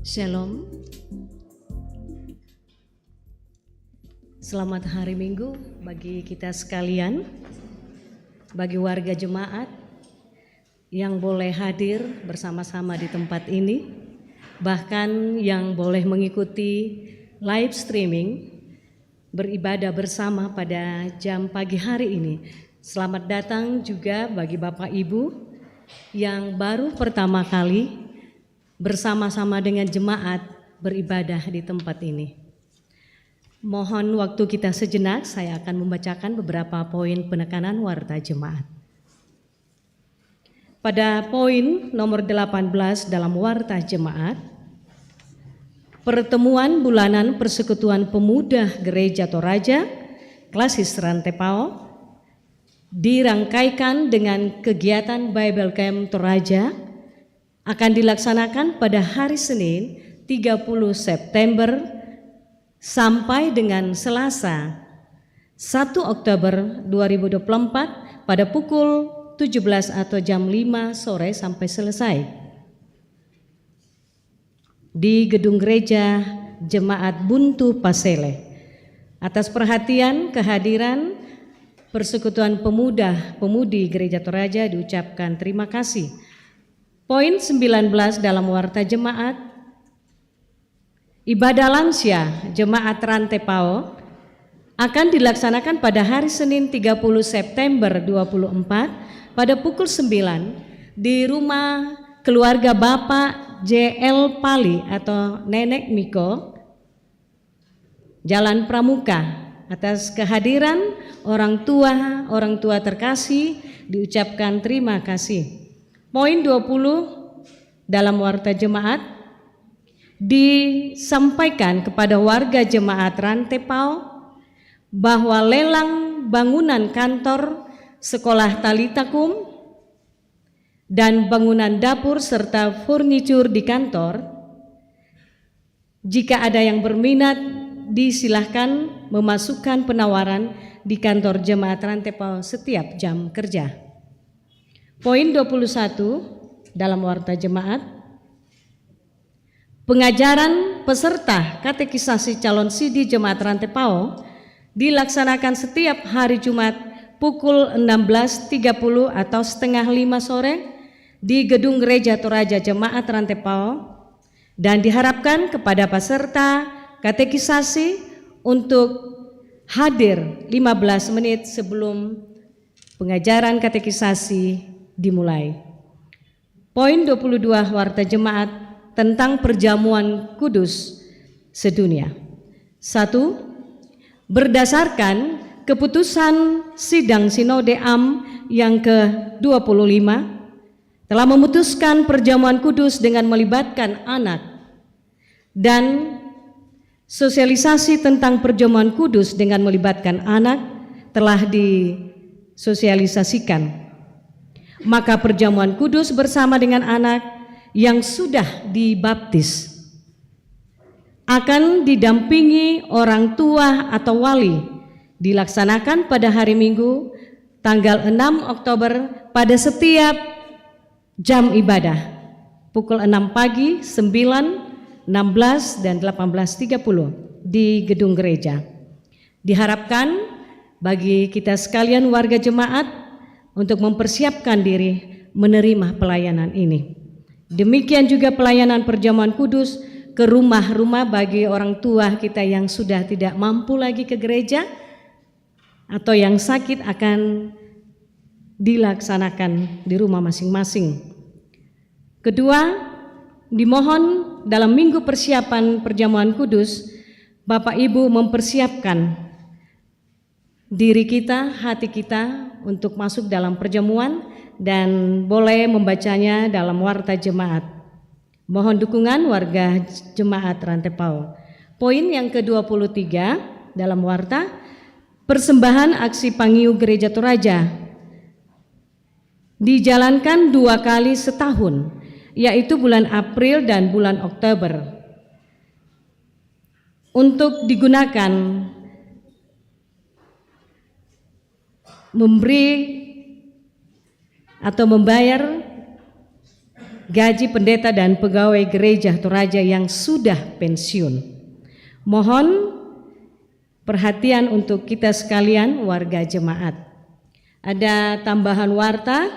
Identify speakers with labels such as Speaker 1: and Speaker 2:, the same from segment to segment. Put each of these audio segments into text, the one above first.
Speaker 1: Shalom. Selamat hari Minggu bagi kita sekalian, bagi warga jemaat yang boleh hadir bersama-sama di tempat ini bahkan yang boleh mengikuti live streaming beribadah bersama pada jam pagi hari ini. Selamat datang juga bagi Bapak Ibu yang baru pertama kali bersama-sama dengan jemaat beribadah di tempat ini. Mohon waktu kita sejenak, saya akan membacakan beberapa poin penekanan warta jemaat. Pada poin nomor 18 dalam warta jemaat, pertemuan bulanan Persekutuan Pemuda Gereja Toraja, Klasis Rantepao, dirangkaikan dengan kegiatan Bible Camp Toraja akan dilaksanakan pada hari Senin 30 September sampai dengan Selasa 1 Oktober 2024 pada pukul 17 atau jam 5 sore sampai selesai di Gedung Gereja Jemaat Buntu Pasele. Atas perhatian kehadiran Persekutuan Pemuda-Pemudi Gereja Toraja diucapkan terima kasih. Poin 19 dalam warta jemaat, ibadah lansia Jemaat Rantepao akan dilaksanakan pada hari Senin 30 September 2024 pada pukul 9 di rumah keluarga Bapak JL Pali atau Nenek Miko, Jalan Pramuka. Atas kehadiran orang tua terkasih diucapkan terima kasih. Poin 20 dalam warta jemaat, disampaikan kepada warga jemaat Rantepao bahwa lelang bangunan kantor sekolah Talitakum dan bangunan dapur serta furnitur di kantor, jika ada yang berminat disilahkan memasukkan penawaran di kantor jemaat Rantepao setiap jam kerja. Poin 21 dalam warta jemaat, pengajaran peserta katekisasi calon sidi Jemaat Rantepao dilaksanakan setiap hari Jumat pukul 16.30 atau setengah 5 sore di Gedung Gereja Toraja Jemaat Rantepao, dan diharapkan kepada peserta katekisasi untuk hadir 15 menit sebelum pengajaran katekisasi dimulai. Poin 22 warta jemaat tentang perjamuan kudus sedunia. 1. Berdasarkan keputusan Sidang Sinode Am yang ke-25 telah memutuskan perjamuan kudus dengan melibatkan anak, dan sosialisasi tentang perjamuan kudus dengan melibatkan anak telah disosialisasikan. Maka perjamuan kudus bersama dengan anak yang sudah dibaptis akan didampingi orang tua atau wali dilaksanakan pada hari Minggu tanggal 6 Oktober pada setiap jam ibadah pukul 6 pagi, 9, 16 dan 18.30 di gedung gereja. Diharapkan bagi kita sekalian warga jemaat untuk mempersiapkan diri menerima pelayanan ini. Demikian juga pelayanan perjamuan kudus ke rumah-rumah bagi orang tua kita yang sudah tidak mampu lagi ke gereja atau yang sakit akan dilaksanakan di rumah masing-masing. Kedua, dimohon dalam minggu persiapan perjamuan kudus, Bapak Ibu mempersiapkan diri kita, hati kita untuk masuk dalam perjamuan, dan boleh membacanya dalam warta jemaat. Mohon dukungan warga jemaat Rantepao. Poin yang ke-23 dalam warta, persembahan aksi Pangiu Gereja Toraja dijalankan 2 kali setahun, yaitu bulan April dan bulan Oktober, untuk digunakan memberi atau membayar gaji pendeta dan pegawai gereja Toraja yang sudah pensiun. Mohon perhatian untuk kita sekalian warga jemaat. Ada tambahan warta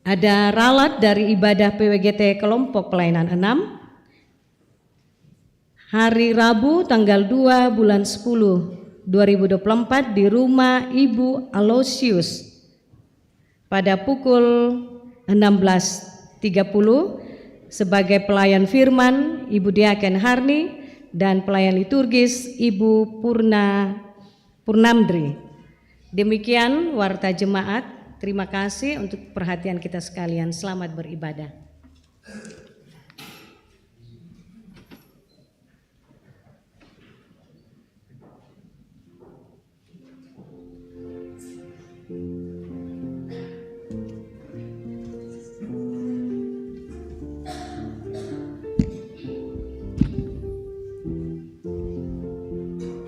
Speaker 1: Ada ralat dari ibadah PWGT kelompok pelayanan 6 hari Rabu tanggal 2 bulan 10 2024 di rumah Ibu Alosius pada pukul 16.30 sebagai pelayan firman Ibu Diaken Harni dan pelayan liturgis Ibu Purnamdri. Demikian warta jemaat. Terima kasih untuk perhatian kita sekalian. Selamat beribadah.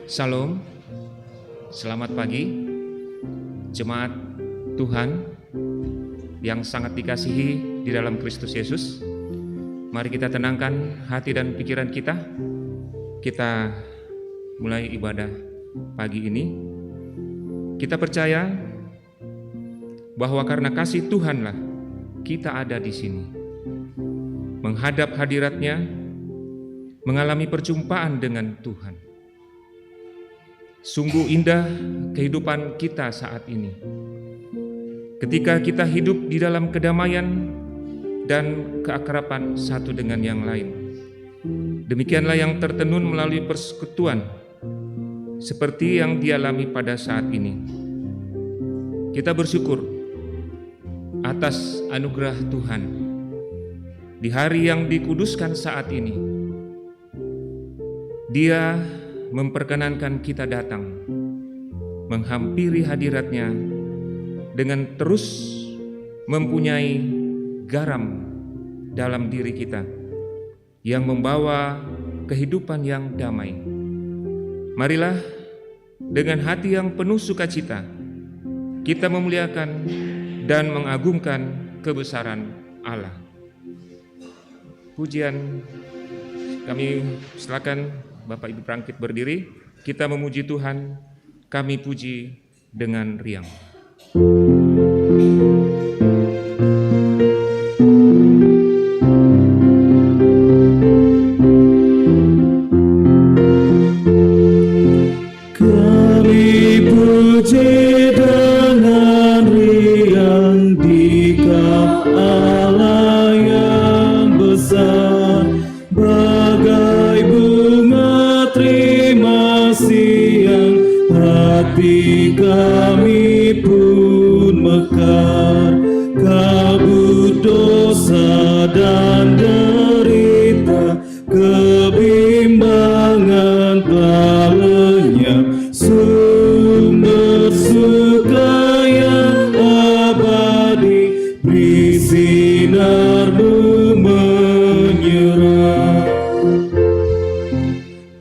Speaker 2: Shalom, selamat pagi, jemaat Tuhan yang sangat dikasihi di dalam Kristus Yesus. Mari kita tenangkan hati dan pikiran kita. Kita mulai ibadah pagi ini. Kita percaya bahwa karena kasih Tuhanlah kita ada di sini, menghadap hadirat-Nya, mengalami perjumpaan dengan Tuhan. Sungguh indah kehidupan kita saat ini. Ketika kita hidup di dalam kedamaian dan keakraban satu dengan yang lain. Demikianlah yang tertenun melalui persekutuan seperti yang dialami pada saat ini. Kita bersyukur atas anugerah Tuhan di hari yang dikuduskan saat ini. Dia memperkenankan kita datang menghampiri hadirat-Nya dengan terus mempunyai garam dalam diri kita yang membawa kehidupan yang damai. Marilah dengan hati yang penuh sukacita kita memuliakan dan mengagungkan kebesaran Allah. Pujian kami silakan Bapak Ibu Prangkit berdiri, kita memuji Tuhan, kami puji dengan riang.
Speaker 3: Kami puji dengan riang di kau Allah yang besar, bagai bunga terima siang, hati kami pun mekar. Kabut dosa dan derita, kebimbangan telah lenyap, sumber suka yang abadi, beri sinar-Mu menyerah.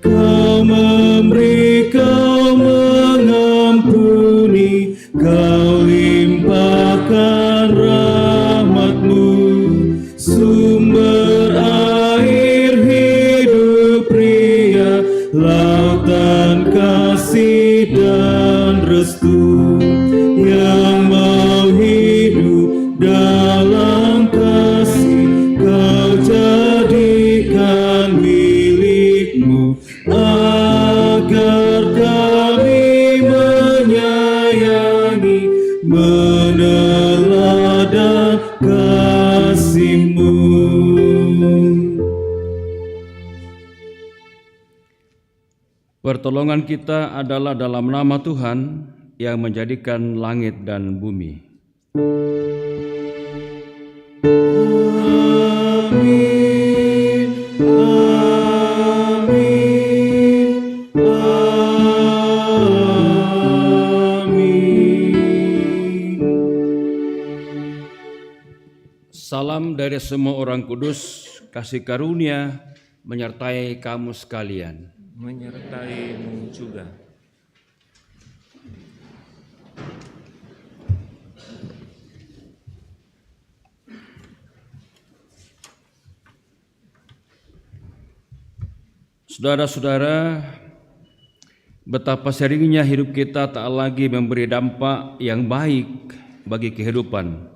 Speaker 3: Kau memberi, Kau mengampuni, Kau limpahkan rahmat-Mu, sumber air hidup pria, lautan kasih dan restu, yang mau hidup dalam kasih, Kau jadikan milik-Mu, agar kami menyayangi, meneladan kasih-Mu.
Speaker 4: Pertolongan kita adalah dalam nama Tuhan yang menjadikan langit dan bumi.
Speaker 3: Amin, amin, amin.
Speaker 4: Salam dari semua orang kudus, kasih karunia menyertai kamu sekalian.
Speaker 2: Menyertai-Mu juga.
Speaker 4: Saudara-saudara, betapa seringnya hidup kita tak lagi memberi dampak yang baik bagi kehidupan.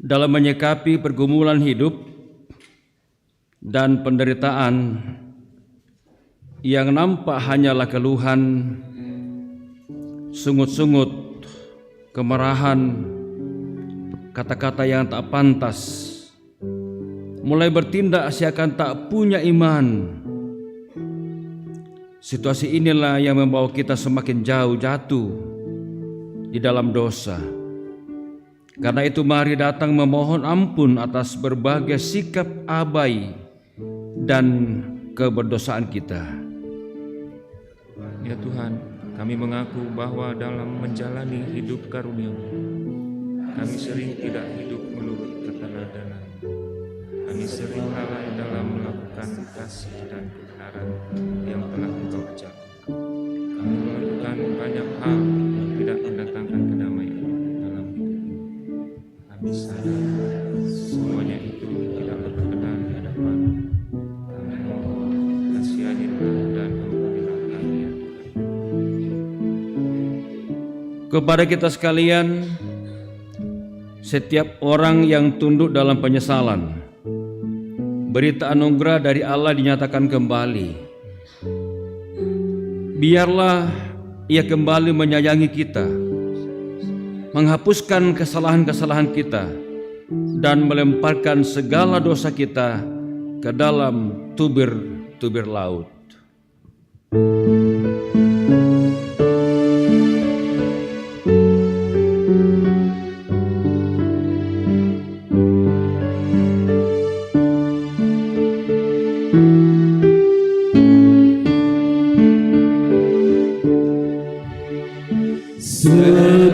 Speaker 4: dalam menyikapi pergumulan hidup dan penderitaan yang nampak hanyalah keluhan, sungut-sungut, kemarahan, kata-kata yang tak pantas, mulai bertindak seakan tak punya iman. Situasi inilah yang membawa kita semakin jauh jatuh di dalam dosa. Karena itu mari datang memohon ampun atas berbagai sikap abai dan keberdosaan kita.
Speaker 2: Ya Tuhan, kami mengaku bahwa dalam menjalani hidup karunia-Mu, kami sering tidak hidup menurut keteladanan. Kami sering lalai dalam melakukan kasih dan kebenaran yang telah Engkau ajarkan. Kami melakukan banyak hal yang tidak mendatangkan kedamaian dalam hidup ini. Kami sadar semuanya itu tidak berkenan di hadapan. Kami mohon kasihanilah dan ampunilah kami ya Tuhan.
Speaker 4: Kepada kita sekalian, setiap orang yang tunduk dalam penyesalan, berita anugerah dari Allah dinyatakan kembali. Biarlah Ia kembali menyayangi kita, menghapuskan kesalahan-kesalahan kita, dan melemparkan segala dosa kita ke dalam tubir-tubir laut.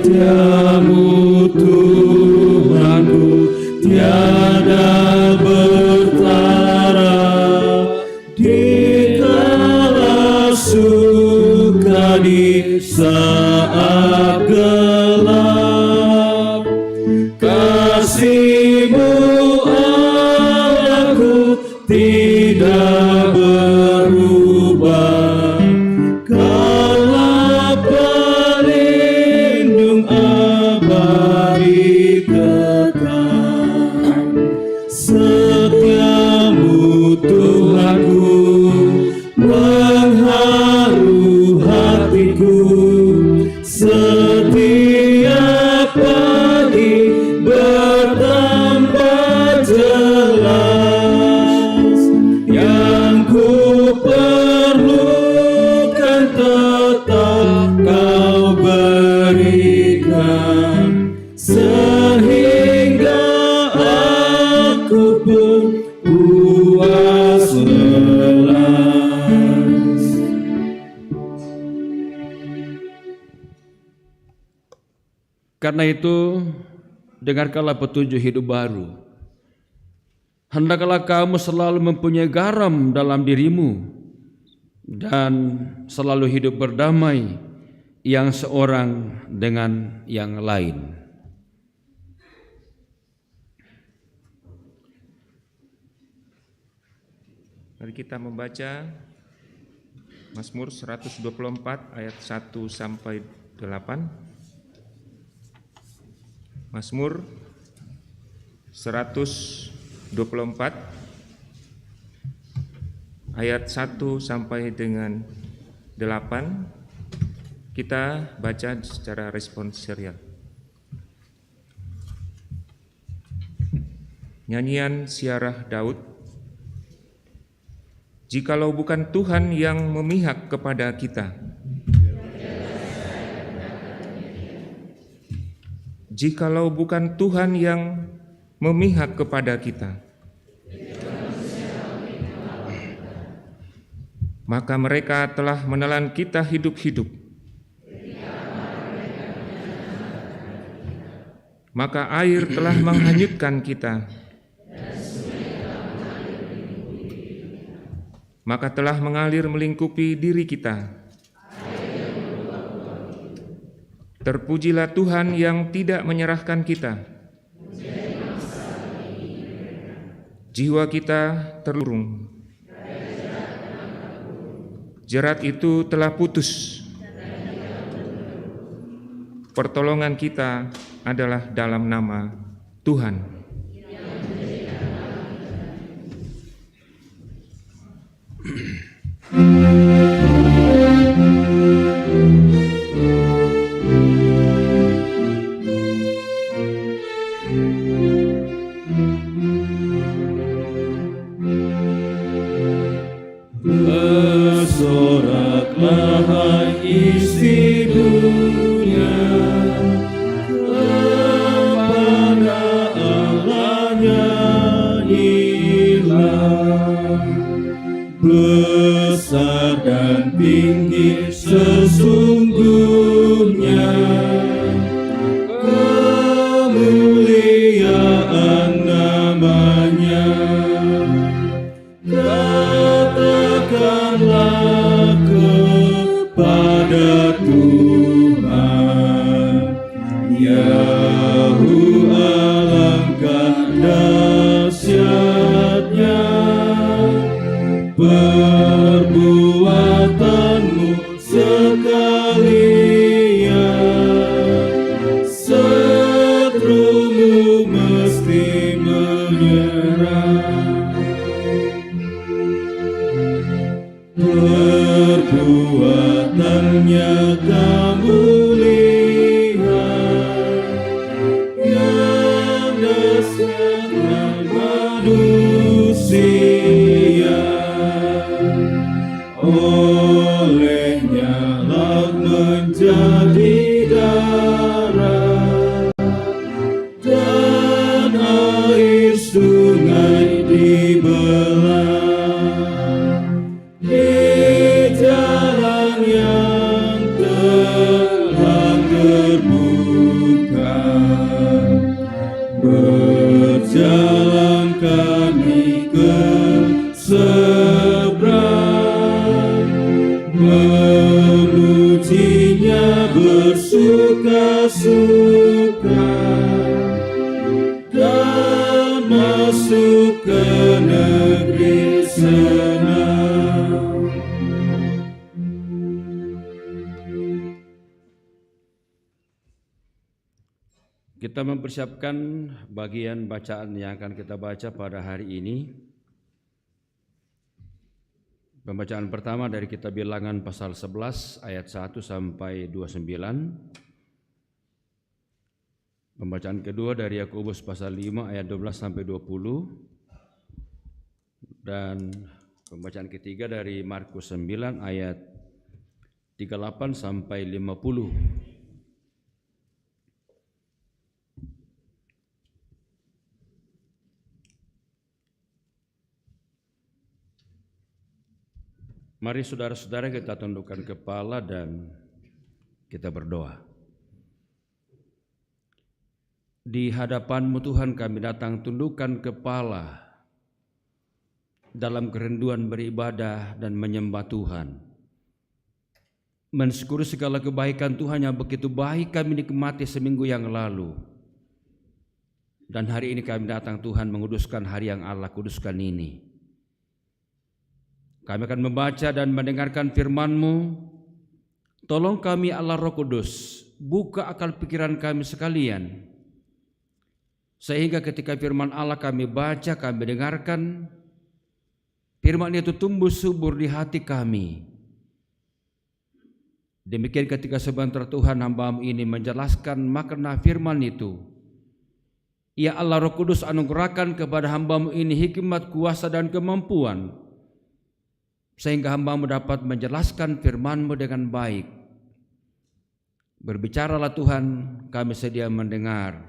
Speaker 3: Setiamu Tuhanku tiada bertara, dikala suka di saat gelap. Kasih-Mu Allahku tidak berubah. Kaulah pelindung abadi kekal. Setiamu Tuhanku mengharu hatiku. Setiap pagi bertambah jelas. Yang ku perlukan tetap Kau berikan, sehingga aku pun puas lelas.
Speaker 4: Karena itu, dengarkanlah petunjuk hidup baru. Hendaklah kamu selalu mempunyai garam dalam dirimu dan selalu hidup berdamai yang seorang dengan yang lain.
Speaker 2: Mari kita membaca Mazmur 124 ayat 1 sampai 8. Mazmur 124 ayat 1 sampai dengan 8. Kita baca secara respons serial. Nyanyian Siarah Daud. Jikalau bukan Tuhan yang memihak kepada kita, jikalau bukan Tuhan yang memihak kepada kita, maka mereka telah menelan kita hidup-hidup. Maka air telah menghanyutkan kita. Maka telah mengalir melingkupi diri kita. Terpujilah Tuhan yang tidak menyerahkan kita. Jiwa kita terlurung. Jerat itu telah putus. Pertolongan kita adalah dalam nama Tuhan.
Speaker 3: besar dan tinggi sesungguhnya, kemuliaan namanya. Katakanlah kepada Tuhan, Yahu alangkah dahsyatnya perbuatanmu sekalian, setrumu mesti menyerah. Perbuatannya kamu lihat, yang dahsyat manusia. Olehnya laut menjadi darah, dan air sungai dibelah. Di jalan yang telah terbuka, berjalan kami ke seberang, memujinya bersuka-suka, dan masuk ke negeri senang.
Speaker 4: Kita mempersiapkan bagian bacaan yang akan kita baca pada hari ini. Pembacaan pertama dari kitab Bilangan pasal 11 ayat 1 sampai 29. Pembacaan kedua dari Yakobus pasal 5 ayat 12 sampai 20. Dan pembacaan ketiga dari Markus 9 ayat 38 sampai 50. Mari saudara-saudara kita tundukkan kepala dan kita berdoa. Di hadapan-Mu Tuhan kami datang tundukkan kepala dalam kerinduan beribadah dan menyembah Tuhan. Mensyukuri segala kebaikan Tuhan yang begitu baik kami nikmati seminggu yang lalu. Dan hari ini kami datang Tuhan menguduskan hari yang Allah kuduskan ini. Kami akan membaca dan mendengarkan firman-Mu. Tolong kami Allah Roh Kudus, buka akal pikiran kami sekalian. Sehingga ketika firman Allah kami baca, kami dengarkan, firman itu tumbuh subur di hati kami. Demikian ketika sebentar Tuhan hamba-Mu ini menjelaskan makna firman itu. Ya Allah Roh Kudus, anugerahkan kepada hamba-Mu ini hikmat, kuasa dan kemampuan, sehingga hamba-Mu dapat menjelaskan firman-Mu dengan baik. Berbicaralah Tuhan, kami sedia mendengar.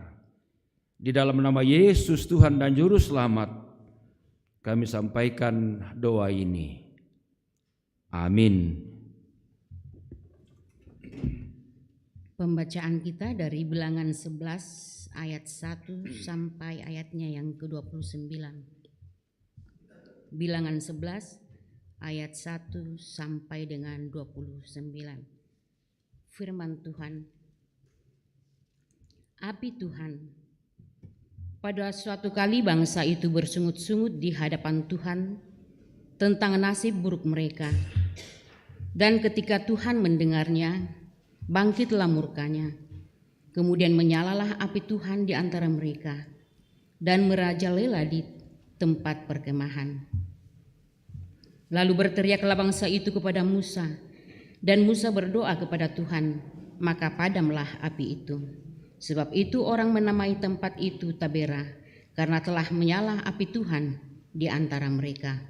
Speaker 4: Di dalam nama Yesus Tuhan dan Juru Selamat, kami sampaikan doa ini. Amin.
Speaker 5: Pembacaan kita dari Bilangan 11 ayat 1 sampai ayatnya yang ke-29. Bilangan 11 ayat 1 sampai dengan 29. Firman Tuhan. Api Tuhan. Pada suatu kali bangsa itu bersungut-sungut di hadapan Tuhan tentang nasib buruk mereka. Dan ketika Tuhan mendengarnya, bangkitlah murkanya. Kemudian menyalalah api Tuhan di antara mereka dan merajalela di tempat perkemahan. Lalu berteriaklah bangsa itu kepada Musa, dan Musa berdoa kepada Tuhan, maka padamlah api itu. Sebab itu orang menamai tempat itu Tabera, karena telah menyala api Tuhan di antara mereka.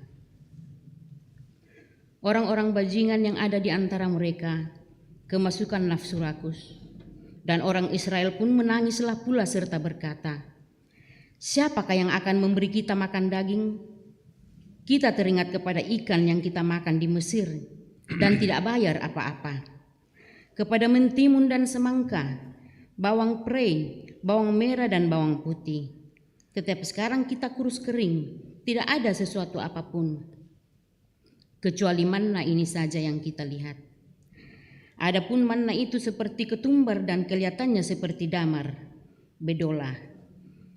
Speaker 5: Orang-orang bajingan yang ada di antara mereka kemasukan nafsu rakus, dan orang Israel pun menangislah pula serta berkata, siapakah yang akan memberi kita makan daging? Kita teringat kepada ikan yang kita makan di Mesir dan tidak bayar apa-apa, kepada mentimun dan semangka, bawang prei, bawang merah dan bawang putih. Tetapi sekarang kita kurus kering, tidak ada sesuatu apapun, kecuali manna ini saja yang kita lihat. Adapun manna itu seperti ketumbar dan kelihatannya seperti damar, bedola.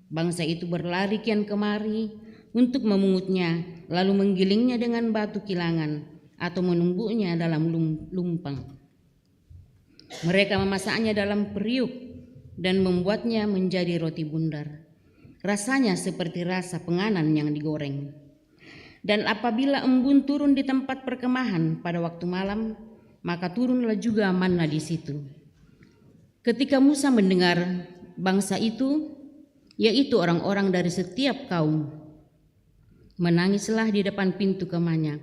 Speaker 5: Bangsa itu berlari kian kemari untuk memungutnya, lalu menggilingnya dengan batu kilangan atau menumbuknya dalam lumpang. Mereka memasaknya dalam periuk dan membuatnya menjadi roti bundar. Rasanya seperti rasa penganan yang digoreng. Dan apabila embun turun di tempat perkemahan pada waktu malam, maka turunlah juga manna di situ. Ketika Musa mendengar bangsa itu, yaitu orang-orang dari setiap kaum, menangislah di depan pintu kemahnya.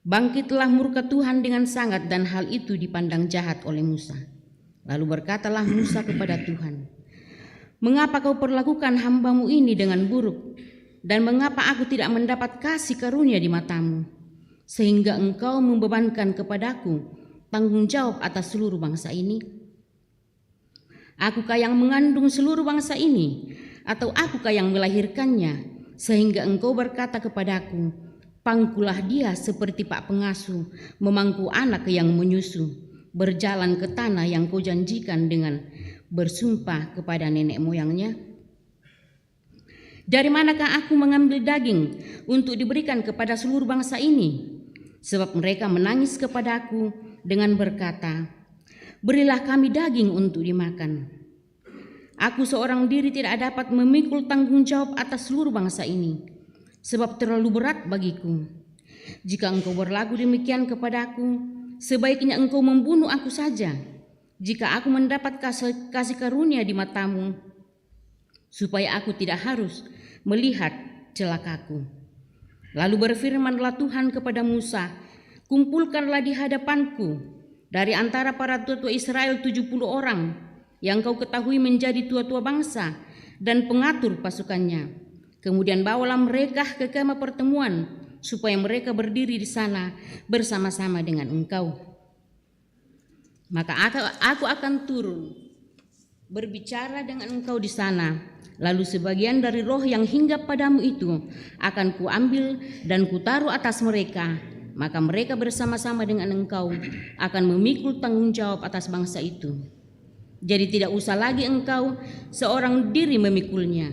Speaker 5: Bangkitlah murka Tuhan dengan sangat, dan hal itu dipandang jahat oleh Musa. Lalu berkatalah Musa kepada Tuhan, "Mengapa kau perlakukan hambamu ini dengan buruk? Dan mengapa aku tidak mendapat kasih karunia di matamu, sehingga engkau membebankan kepadaku tanggung jawab atas seluruh bangsa ini? Akukah yang mengandung seluruh bangsa ini, atau akukah yang melahirkannya, sehingga engkau berkata kepadaku, pangkulah dia seperti pak pengasuh memangku anak yang menyusu, berjalan ke tanah yang kau janjikan dengan bersumpah kepada nenek moyangnya? Dari manakah aku mengambil daging untuk diberikan kepada seluruh bangsa ini? Sebab mereka menangis kepadaku dengan berkata, berilah kami daging untuk dimakan. Aku seorang diri tidak dapat memikul tanggung jawab atas seluruh bangsa ini, sebab terlalu berat bagiku. Jika engkau berlaku demikian kepadaku, sebaiknya engkau membunuh aku saja, jika aku mendapat kasih karunia di matamu, supaya aku tidak harus melihat celakaku. Lalu berfirmanlah Tuhan kepada Musa, kumpulkanlah di hadapanku dari antara para tua-tua Israel 70 orang, yang kau ketahui menjadi tua-tua bangsa dan pengatur pasukannya. Kemudian bawalah mereka ke kemah pertemuan, supaya mereka berdiri di sana bersama-sama dengan engkau. Maka aku akan turun berbicara dengan engkau di sana. Lalu sebagian dari roh yang hinggap padamu itu akan kuambil dan kutaruh atas mereka. Maka mereka bersama-sama dengan engkau akan memikul tanggung jawab atas bangsa itu. Jadi tidak usah lagi engkau seorang diri memikulnya.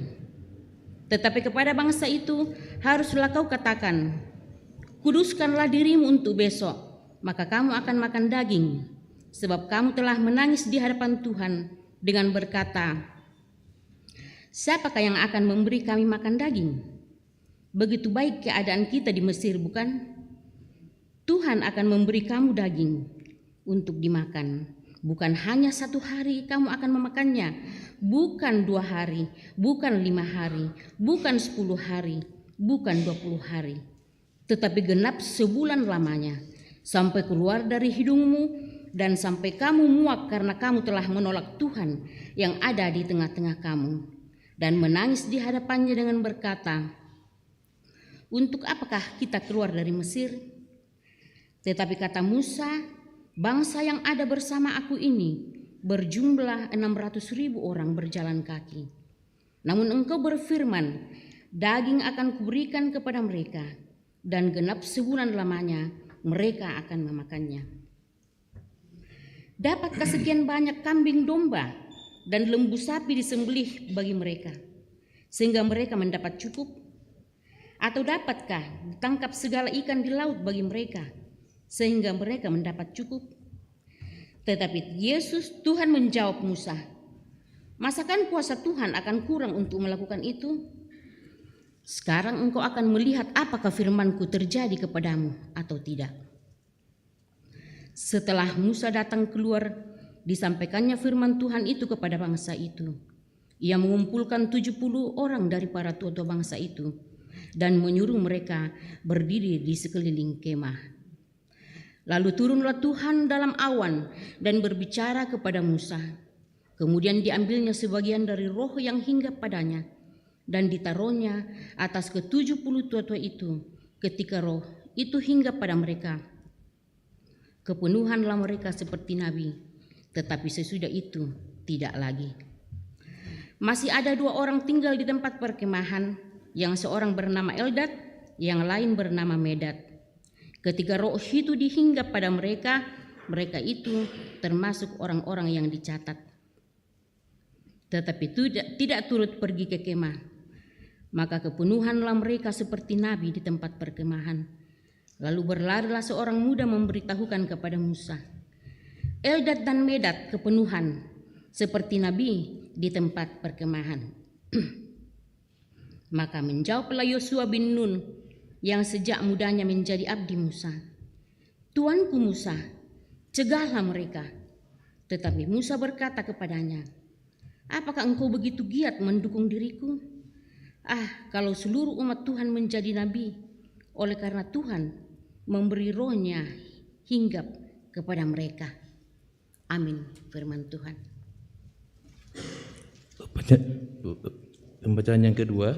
Speaker 5: Tetapi kepada bangsa itu haruslah kau katakan, kuduskanlah dirimu untuk besok, maka kamu akan makan daging. Sebab kamu telah menangis di hadapan Tuhan dengan berkata, siapakah yang akan memberi kami makan daging? Begitu baik keadaan kita di Mesir, bukan? Tuhan akan memberi kamu daging untuk dimakan. Bukan hanya 1 hari kamu akan memakannya, bukan 2 hari, bukan 5 hari, bukan 10 hari, bukan 20 hari, tetapi genap sebulan lamanya, sampai keluar dari hidungmu dan sampai kamu muak karena kamu telah menolak Tuhan yang ada di tengah-tengah kamu, dan menangis di hadapannya dengan berkata, untuk apakah kita keluar dari Mesir? Tetapi kata Musa, bangsa yang ada bersama aku ini berjumlah 600.000 orang berjalan kaki. Namun engkau berfirman, daging akan kuberikan kepada mereka, dan genap sebulan lamanya mereka akan memakannya. Dapatkah sekian banyak kambing domba dan lembu sapi disembelih bagi mereka, sehingga mereka mendapat cukup? Atau dapatkah ditangkap segala ikan di laut bagi mereka, sehingga mereka mendapat cukup? Tetapi Yesus Tuhan menjawab Musa, masakan kuasa Tuhan akan kurang untuk melakukan itu? Sekarang engkau akan melihat apakah firmanku terjadi kepadamu atau tidak. Setelah Musa datang keluar, disampaikannya firman Tuhan itu kepada bangsa itu. Ia mengumpulkan 70 orang dari para tua-tua bangsa itu dan menyuruh mereka berdiri di sekeliling kemah. Lalu turunlah Tuhan dalam awan dan berbicara kepada Musa. Kemudian diambilnya sebagian dari roh yang hinggap padanya dan ditaruhnya atas ke-70 tua-tua itu ketika roh itu hinggap pada mereka, kepenuhanlah mereka seperti nabi, tetapi sesudah itu tidak lagi. Masih ada 2 orang tinggal di tempat perkemahan, yang seorang bernama Eldad, yang lain bernama Medad. Ketika roh itu dihinggap pada mereka, mereka itu termasuk orang-orang yang dicatat, tetapi tidak turut pergi ke kemah. Maka kepenuhanlah mereka seperti nabi di tempat perkemahan. Lalu berlarilah seorang muda memberitahukan kepada Musa, Eldad dan Medad kepenuhan seperti nabi di tempat perkemahan. Maka menjawablah Yosua bin Nun yang sejak mudanya menjadi abdi Musa, Tuanku Musa, cegahlah mereka. Tetapi Musa berkata kepadanya, apakah engkau begitu giat mendukung diriku? Kalau seluruh umat Tuhan menjadi nabi, oleh karena Tuhan memberi rohnya hinggap kepada mereka. Amin, firman Tuhan.
Speaker 6: Pembacaan yang kedua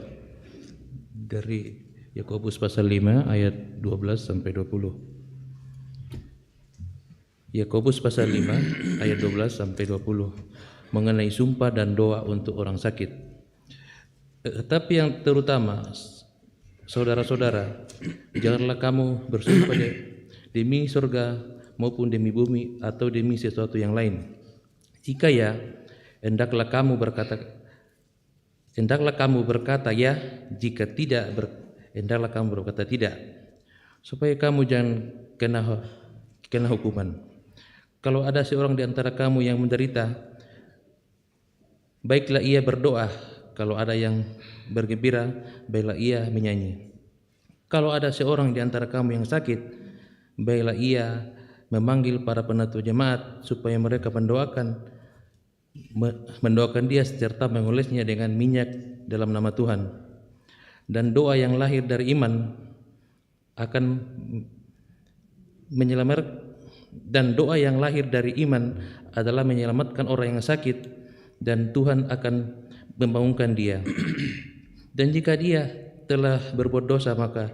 Speaker 6: dari Yakobus pasal 5 ayat 12 sampai 20. Yakobus pasal 5 ayat 12 sampai 20 mengenai sumpah dan doa untuk orang sakit. Tetapi yang terutama, saudara-saudara, janganlah kamu bersumpah demi surga maupun demi bumi atau demi sesuatu yang lain. Jika ya, hendaklah kamu berkata ya, jika tidak, hendaklah kamu berkata tidak, supaya kamu jangan kena hukuman. Kalau ada seorang di antara kamu yang menderita, baiklah ia berdoa. Kalau ada yang bergembira, baiklah ia menyanyi. Kalau ada seorang di antara kamu yang sakit, baiklah ia memanggil para penatua jemaat supaya mereka mendoakan dia serta mengolesnya dengan minyak dalam nama Tuhan. Dan doa yang lahir dari iman akan adalah menyelamatkan orang yang sakit, dan Tuhan akan membangunkan dia. Dan jika dia telah berbuat dosa, maka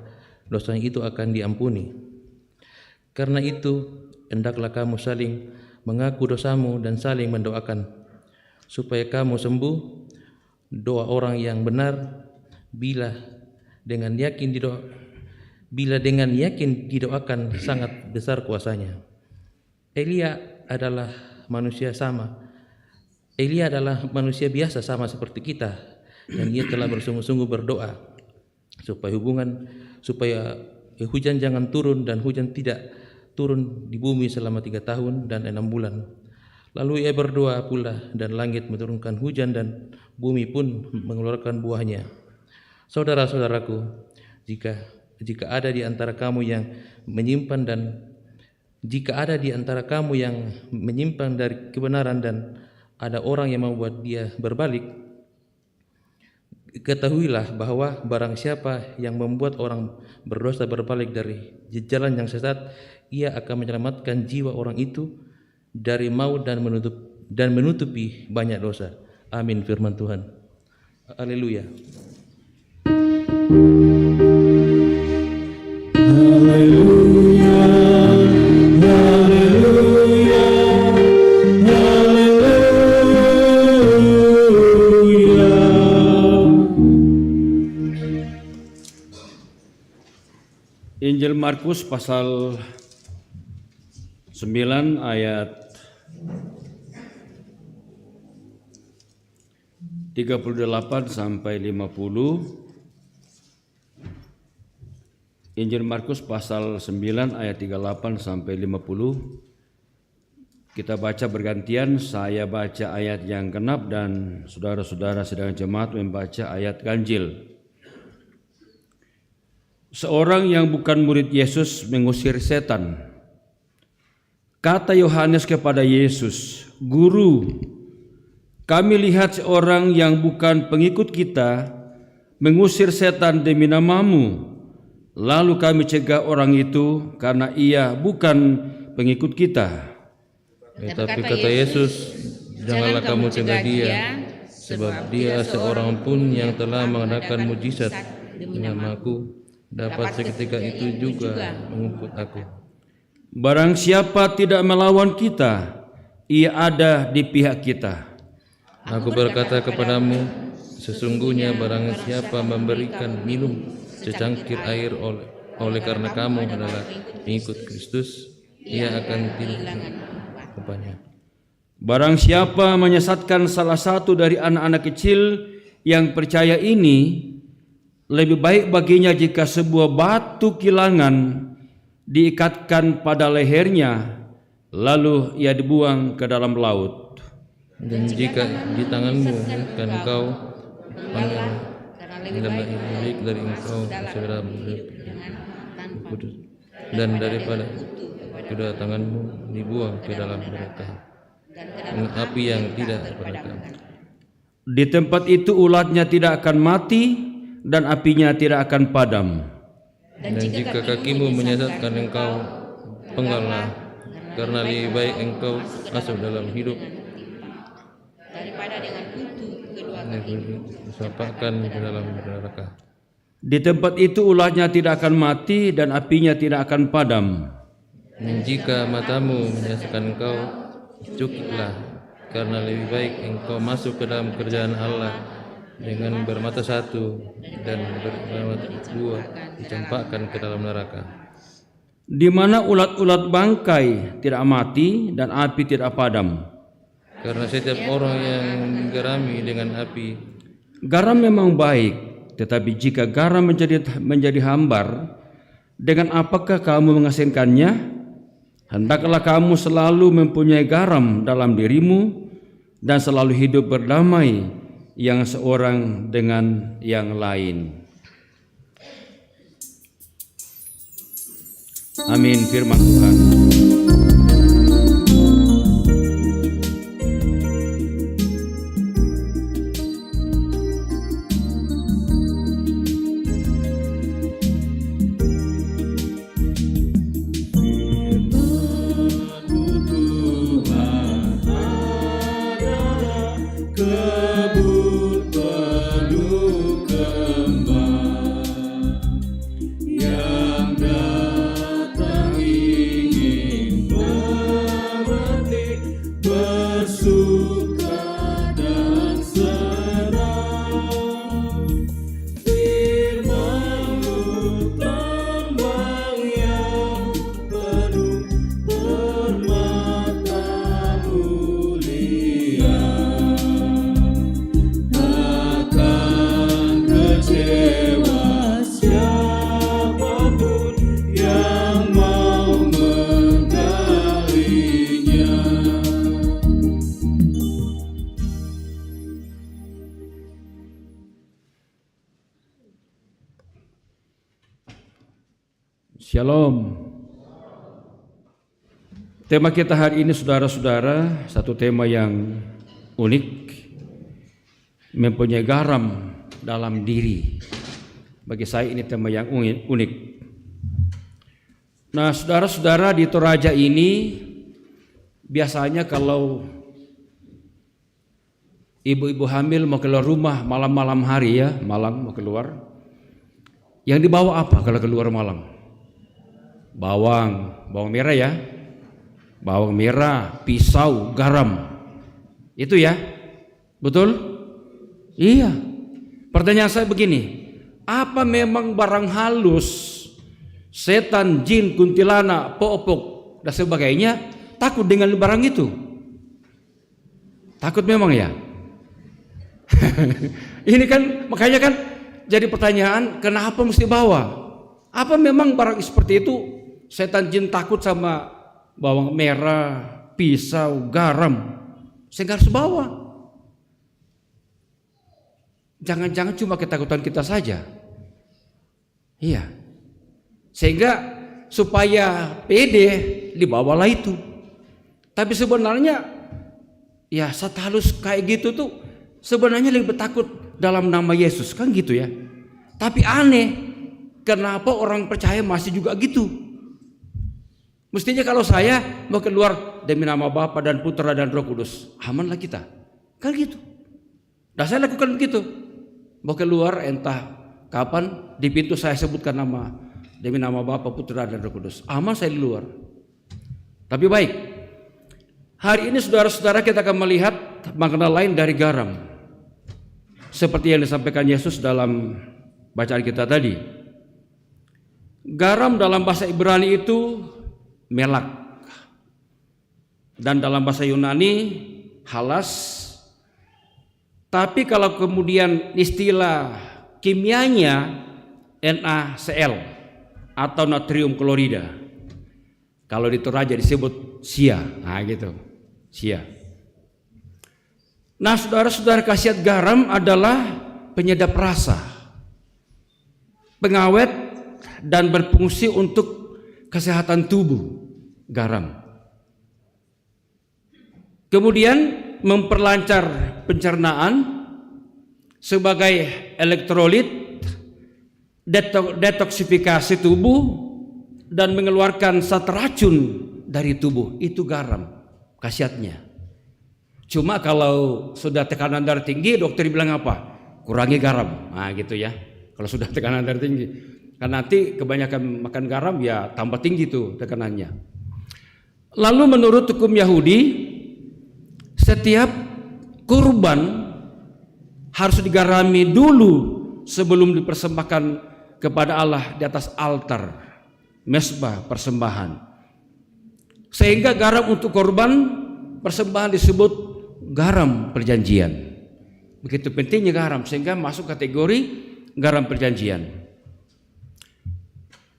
Speaker 6: dosanya itu akan diampuni. Karena itu, hendaklah kamu saling mengaku dosamu dan saling mendoakan, supaya kamu sembuh. Doa orang yang benar bila dengan yakin didoakan sangat besar kuasanya. Elia adalah manusia biasa sama seperti kita, dan ia telah bersungguh-sungguh berdoa supaya hujan jangan turun, dan hujan tidak turun di bumi selama 3 tahun dan 6 bulan. Lalu ia berdoa pula, dan langit menurunkan hujan dan bumi pun mengeluarkan buahnya. Saudara-saudaraku, jika ada di antara kamu yang menyimpan dari kebenaran dan ada orang yang membuat dia berbalik, ketahuilah bahwa barang siapa yang membuat orang berdosa berbalik dari jalan yang sesat, ia akan menyelamatkan jiwa orang itu dari maut dan menutupi banyak dosa. Amin, firman Tuhan. Haleluya.
Speaker 3: Haleluya, haleluya, haleluya.
Speaker 4: Injil Markus pasal 9 ayat 38 sampai 50. Injil Markus pasal 9 ayat 38 sampai 50. Kita baca bergantian, saya baca ayat yang genap dan saudara-saudara sedang jemaat membaca ayat ganjil. Seorang yang bukan murid Yesus mengusir setan. Kata Yohanes kepada Yesus, "Guru, kami lihat seorang yang bukan pengikut kita mengusir setan demi namamu. Lalu kami cegah orang itu karena ia bukan pengikut kita."
Speaker 6: Tetapi kata Yesus, janganlah kamu cegah dia, sebab dia seorang pun yang telah mengadakan mujizat dengan namaku, dapat seketika itu juga mengikut aku.
Speaker 4: Barang siapa tidak melawan kita, ia ada di pihak kita.
Speaker 6: Aku berkata kepadamu, sesungguhnya barang siapa memberikan minum secangkir air oleh karena kamu adalah pengikut Kristus, ia akan tidak kepadanya.
Speaker 4: Barang siapa menyesatkan salah satu dari anak-anak kecil yang percaya ini, lebih baik baginya jika sebuah batu kilangan diikatkan pada lehernya, lalu ia dibuang ke dalam laut.
Speaker 6: Dan jika di tanganmu kan engkau panggil karena ini baik dari engkau segera kudus, dan daripada kedua tanganmu dibuang ke dalam neraka, api yang tidak berhenti.
Speaker 4: Di tempat itu ulatnya tidak akan mati dan apinya tidak akan padam.
Speaker 6: Dan jika kakimu menyesatkan engkau, penggallah, karena lebih baik engkau masuk dalam hidup
Speaker 5: daripada dengan kutu kedua
Speaker 6: disampaikan ke dalam neraka.
Speaker 4: Di tempat itu ulatnya tidak akan mati dan apinya tidak akan padam.
Speaker 6: Dan jika matamu menyesatkan engkau, cukuplah, karena lebih baik engkau masuk ke dalam kerjaan Allah dengan bermata satu dan bermata dua dicampakkan ke dalam neraka.
Speaker 4: Di mana ulat-ulat bangkai tidak mati dan api tidak padam.
Speaker 6: Karena setiap orang yang menggerami dengan api,
Speaker 4: Garam memang baik, tetapi jika garam menjadi hambar, dengan apakah kamu mengasingkannya? Hendaklah kamu selalu mempunyai garam dalam dirimu dan selalu hidup berdamai yang seorang dengan yang lain. Amin, firman Tuhan.
Speaker 3: Kebun penuh kembang yang datang ingin memetik, bersuka dan senang. Firman-Mu tambang yang penuh permata mulia. Kecewa siapapun yang mau menggalinya.
Speaker 4: Shalom. Tema kita hari ini, saudara-saudara, satu tema yang unik, mempunyai garam dalam diri. Bagi saya ini tema yang unik. Nah, saudara-saudara, di Toraja ini biasanya kalau ibu-ibu hamil mau keluar rumah malam-malam hari ya, malam mau keluar, yang dibawa apa kalau keluar malam? Bawang merah ya, bawang merah, pisau, garam, itu ya, betul? Iya. Pertanyaan saya begini, apa memang barang halus, setan, jin, kuntilanak, popok dan sebagainya takut dengan barang itu? Takut memang ya? Ini kan makanya kan jadi pertanyaan, kenapa mesti bawa? Apa memang barang seperti itu setan, jin takut sama bawang merah, pisau, garam sehingga harus bawa? Jangan-jangan cuma ketakutan kita saja. Iya. Sehingga supaya pede dibawalah itu. Tapi sebenarnya ya saat halus kayak gitu tuh sebenarnya lebih takut dalam nama Yesus kan gitu ya. Tapi aneh, kenapa orang percaya masih juga gitu? Mestinya kalau saya mau keluar demi nama Bapa dan Putra dan Roh Kudus, amanlah kita. Kan gitu. Dan saya lakukan begitu. Mau keluar entah Kapan? Di pintu saya sebutkan nama, demi nama Bapa, Putra, dan Roh Kudus. Aman saya di luar. Tapi baik, hari ini saudara-saudara kita akan melihat makna lain dari garam. Seperti yang disampaikan Yesus dalam bacaan kita tadi. Garam dalam bahasa Ibrani itu melak. Dan dalam bahasa Yunani halas. Tapi kalau kemudian istilah kimianya NaCl atau natrium klorida. Kalau di Toraja disebut sia. Nah gitu, sia. Nah saudara-saudara, khasiat garam adalah penyedap rasa, pengawet, dan berfungsi untuk kesehatan tubuh. Garam kemudian memperlancar pencernaan sebagai elektrolit, detoksifikasi tubuh, dan mengeluarkan zat racun dari tubuh. Itu garam khasiatnya. Cuma kalau sudah tekanan darah tinggi, dokter bilang apa? Kurangi garam. Nah gitu ya. Kalau sudah tekanan darah tinggi, kan nanti kebanyakan makan garam ya tambah tinggi tuh tekanannya. Lalu menurut hukum Yahudi, setiap kurban harus digarami dulu sebelum dipersembahkan kepada Allah di atas altar mezbah persembahan. Sehingga garam untuk korban persembahan disebut garam perjanjian. Begitu pentingnya garam sehingga masuk kategori garam perjanjian.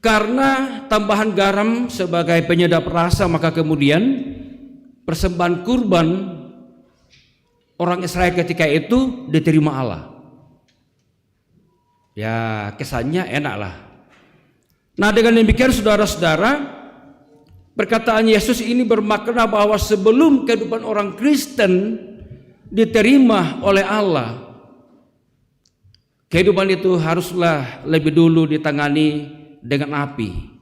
Speaker 4: Karena tambahan garam sebagai penyedap rasa, maka kemudian persembahan kurban orang Israel ketika itu diterima Allah. Ya kesannya enak lah. Nah dengan demikian saudara-saudara, perkataan Yesus ini bermakna bahwa sebelum kehidupan orang Kristen diterima oleh Allah, kehidupan itu haruslah lebih dulu ditangani dengan api.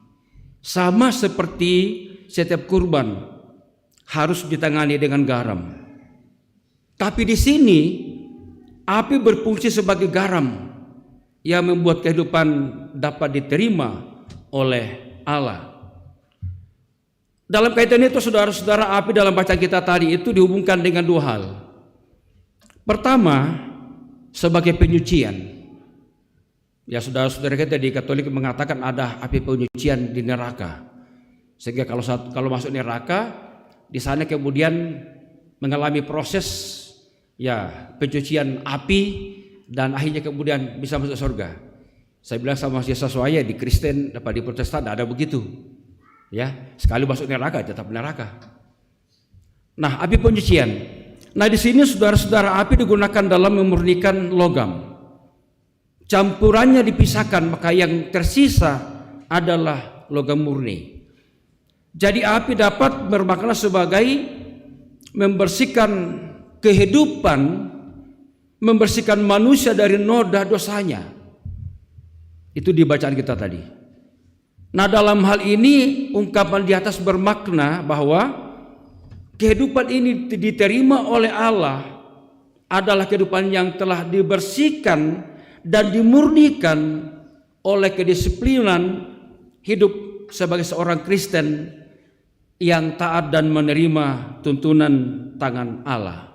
Speaker 4: Sama seperti setiap kurban harus ditangani dengan garam. Tapi di sini api berfungsi sebagai garam yang membuat kehidupan dapat diterima oleh Allah. Dalam kaitan itu saudara-saudara, api dalam bacaan kita tadi itu dihubungkan dengan dua hal. Pertama, sebagai penyucian. Ya saudara-saudara kita di Katolik mengatakan ada api penyucian di neraka. Sehingga kalau masuk neraka, di sana kemudian mengalami proses ya pencucian api dan akhirnya kemudian bisa masuk surga. Saya bilang sama siswa saya di Kristen dapat di Protestan tidak ada begitu. Ya, sekali masuk neraka tetap neraka. Nah, api penyucian. Nah, di sini saudara-saudara, api digunakan dalam memurnikan logam. Campurannya dipisahkan, maka yang tersisa adalah logam murni. Jadi api dapat bermakna sebagai membersihkan kehidupan, membersihkan manusia dari noda dosanya. Itu di bacaan kita tadi. Nah dalam hal ini ungkapan di atas bermakna bahwa kehidupan ini diterima oleh Allah adalah kehidupan yang telah dibersihkan dan dimurnikan oleh kedisiplinan hidup sebagai seorang Kristen yang taat dan menerima tuntunan tangan Allah.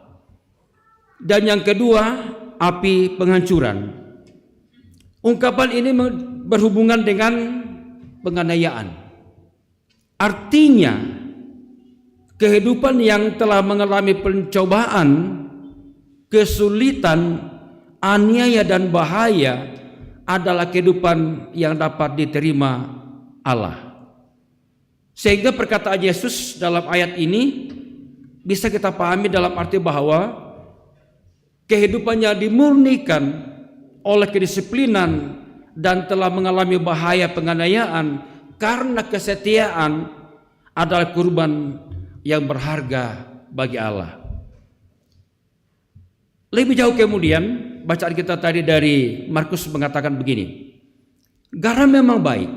Speaker 4: Dan yang kedua, api penghancuran. Ungkapan ini berhubungan dengan penganiayaan. Artinya, kehidupan yang telah mengalami pencobaan, kesulitan, aniaya dan bahaya adalah kehidupan yang dapat diterima Allah. Sehingga perkataan Yesus dalam ayat ini bisa kita pahami dalam arti bahwa kehidupannya dimurnikan oleh kedisiplinan dan telah mengalami bahaya penganiayaan karena kesetiaan adalah kurban yang berharga bagi Allah. Lebih jauh kemudian bacaan kita tadi dari Markus mengatakan begini, garam memang baik,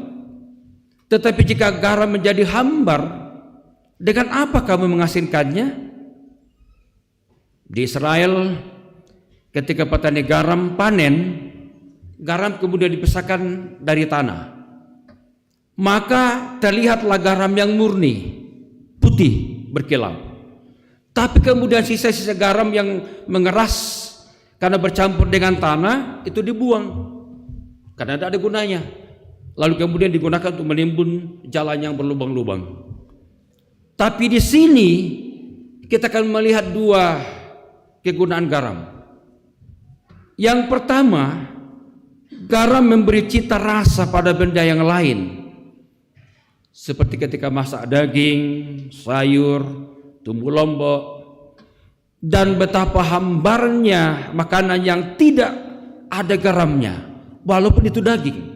Speaker 4: tetapi jika garam menjadi hambar, dengan apa kamu mengasinkannya? Di Israel ketika petani garam panen, garam kemudian dipisahkan dari tanah, maka terlihatlah garam yang murni, putih berkilau. Tapi kemudian sisa-sisa garam yang mengeras karena bercampur dengan tanah itu dibuang karena tidak ada gunanya. Lalu kemudian digunakan untuk menimbun jalan yang berlubang-lubang. Tapi di sini kita akan melihat dua kegunaan garam. Yang pertama, garam memberi cita rasa pada benda yang lain. Seperti ketika masak daging, sayur, tumbuh lombok, dan betapa hambarnya makanan yang tidak ada garamnya, walaupun itu daging.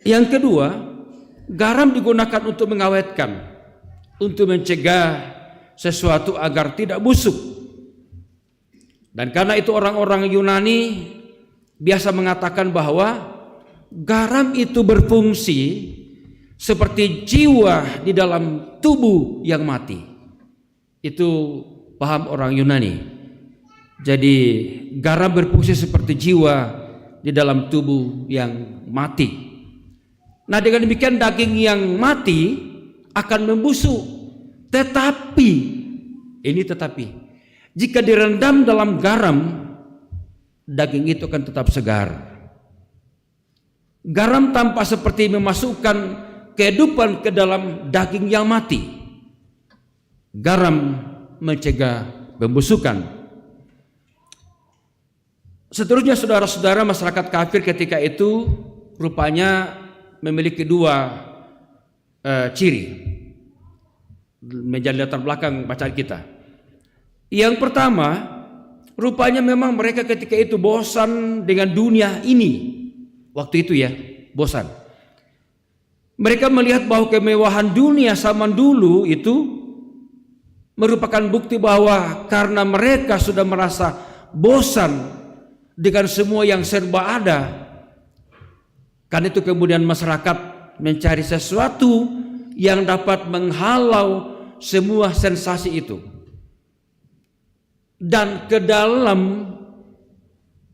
Speaker 4: Yang kedua, garam digunakan untuk mengawetkan, untuk mencegah sesuatu agar tidak busuk. Dan karena itu orang-orang Yunani biasa mengatakan bahwa garam itu berfungsi seperti jiwa di dalam tubuh yang mati. Itu paham orang Yunani. Jadi garam berfungsi seperti jiwa di dalam tubuh yang mati. Nah, dengan demikian daging yang mati akan membusuk. Tetapi jika direndam dalam garam, daging itu akan tetap segar. Garam tampak seperti memasukkan kehidupan ke dalam daging yang mati. Garam mencegah pembusukan. Seterusnya saudara-saudara, masyarakat kafir ketika itu rupanya memiliki dua ciri menjadi latar belakang bacaan kita. Yang pertama, rupanya memang mereka ketika itu bosan dengan dunia ini. Waktu itu ya, bosan. Mereka melihat bahwa kemewahan dunia zaman dulu itu merupakan bukti bahwa karena mereka sudah merasa bosan dengan semua yang serba ada, karena itu kemudian masyarakat mencari sesuatu yang dapat menghalau semua sensasi itu. Dan ke dalam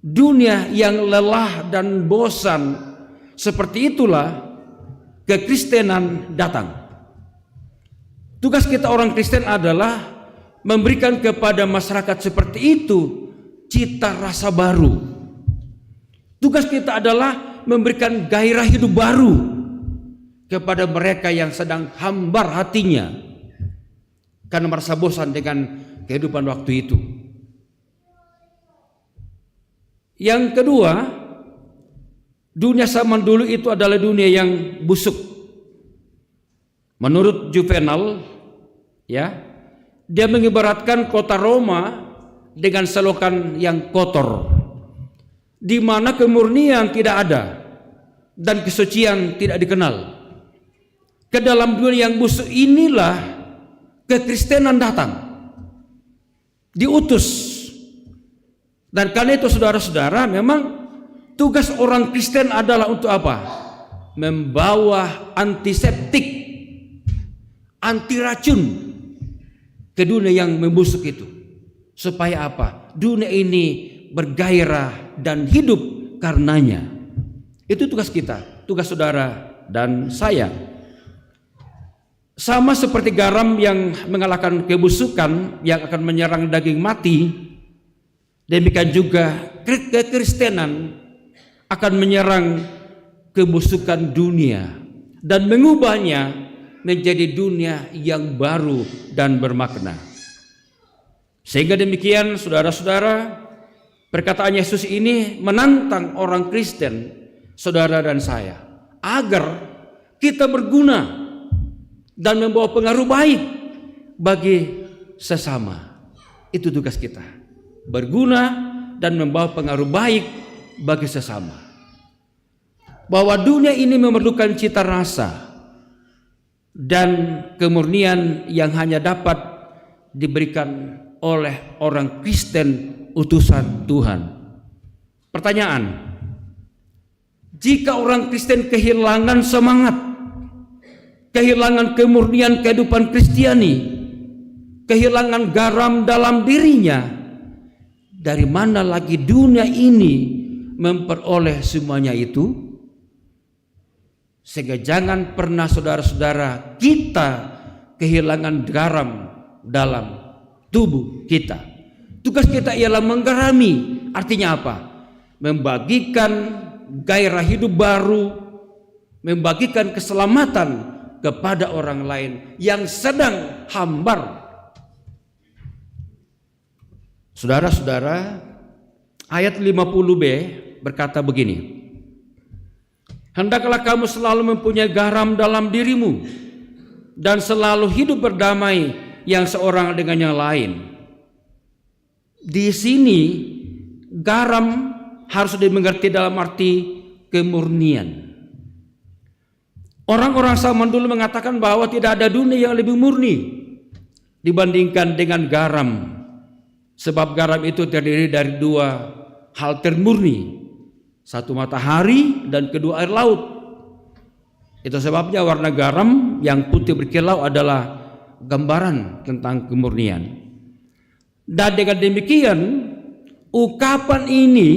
Speaker 4: dunia yang lelah dan bosan seperti itulah kekristenan datang. Tugas kita orang Kristen adalah memberikan kepada masyarakat seperti itu cita rasa baru. Tugas kita adalah memberikan gairah hidup baru kepada mereka yang sedang hambar hatinya karena merasa bosan dengan kehidupan waktu itu. Yang kedua, dunia zaman dulu itu adalah dunia yang busuk. Menurut Juvenal, ya, dia mengibaratkan kota Roma dengan selokan yang kotor, di mana kemurnian tidak ada dan kesucian tidak dikenal. Ke dalam dunia yang busuk inilah kekristenan datang, diutus. Dan karena itu saudara-saudara, memang tugas orang Kristen adalah untuk apa? Membawa antiseptik, anti racun ke dunia yang membusuk itu. Supaya apa? Dunia ini bergairah dan hidup karenanya. Itu tugas kita, tugas saudara dan saya. Sama seperti garam yang mengalahkan kebusukan yang akan menyerang daging mati, demikian juga kekristenan akan menyerang kebusukan dunia dan mengubahnya menjadi dunia yang baru dan bermakna. Sehingga demikian saudara-saudara, perkataan Yesus ini menantang orang Kristen, saudara dan saya, agar kita berguna dan membawa pengaruh baik bagi sesama. Itu tugas kita, berguna dan membawa pengaruh baik bagi sesama. Bahwa dunia ini memerlukan cita rasa dan kemurnian yang hanya dapat diberikan oleh orang Kristen utusan Tuhan. Pertanyaan, jika orang Kristen kehilangan semangat, kehilangan kemurnian kehidupan Kristiani, kehilangan garam dalam dirinya, dari mana lagi dunia ini memperoleh semuanya itu, sehingga jangan pernah saudara-saudara kita kehilangan garam dalam tubuh kita. Tugas kita ialah menggarami. Artinya apa? Membagikan gairah hidup baru, membagikan keselamatan kepada orang lain yang sedang hambar. Saudara-saudara, ayat 50b berkata begini: hendaklah kamu selalu mempunyai garam dalam dirimu dan selalu hidup berdamai yang seorang dengan yang lain. Di sini garam harus dimengerti dalam arti kemurnian. Orang-orang zaman dulu mengatakan bahwa tidak ada dunia yang lebih murni dibandingkan dengan garam. Sebab garam itu terdiri dari dua hal termurni, satu matahari dan kedua air laut. Itu sebabnya warna garam yang putih berkilau adalah gambaran tentang kemurnian. Dan dengan demikian ungkapan ini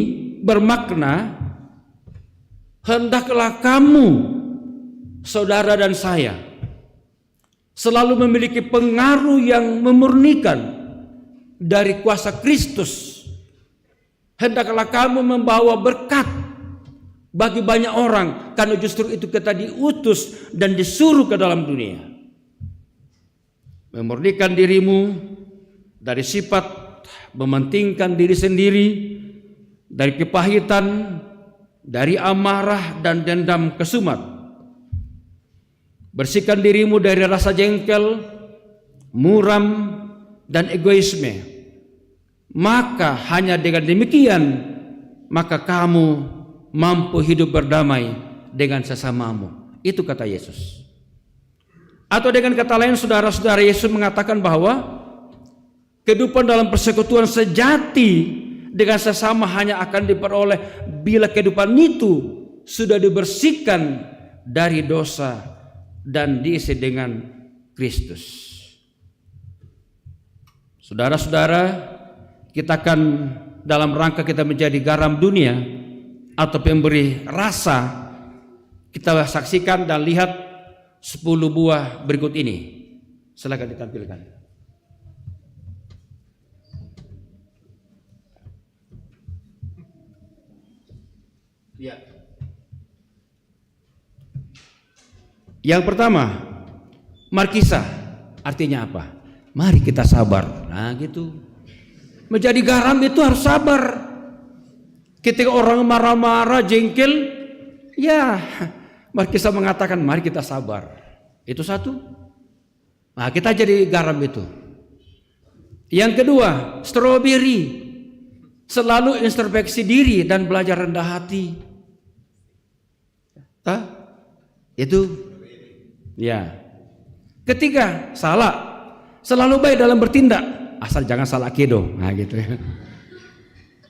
Speaker 4: bermakna hendaklah kamu, saudara dan saya, selalu memiliki pengaruh yang memurnikan dari kuasa Kristus. Hendaklah kamu membawa berkat bagi banyak orang, karena justru itu kita diutus dan disuruh ke dalam dunia. Memurnikan dirimu dari sifat mementingkan diri sendiri, dari kepahitan, dari amarah dan dendam kesumat. Bersihkan dirimu dari rasa jengkel, muram, dan egoisme. Maka hanya dengan demikian maka kamu mampu hidup berdamai dengan sesamamu. Itu kata Yesus. Atau dengan kata lain, saudara-saudara, Yesus mengatakan bahwa kehidupan dalam persekutuan sejati dengan sesama hanya akan diperoleh bila kehidupan itu sudah dibersihkan dari dosa dan diisi dengan Kristus. Saudara-saudara, kita akan dalam rangka kita menjadi garam dunia atau pemberi rasa, kita saksikan dan lihat 10 buah berikut ini. Silakan ditampilkan. Ya. Yang pertama, markisa. Artinya apa? Mari kita sabar. Nah, gitu. Menjadi garam itu harus sabar. Ketika orang marah-marah, jengkel, ya, markisa mengatakan mari kita sabar. Itu satu. Nah, kita jadi garam itu. Yang kedua, stroberi. Selalu introspeksi diri dan belajar rendah hati. Itu. Ya. Ketiga, salah. Selalu baik dalam bertindak. Asal jangan salah kedo. Nah, gitu ya.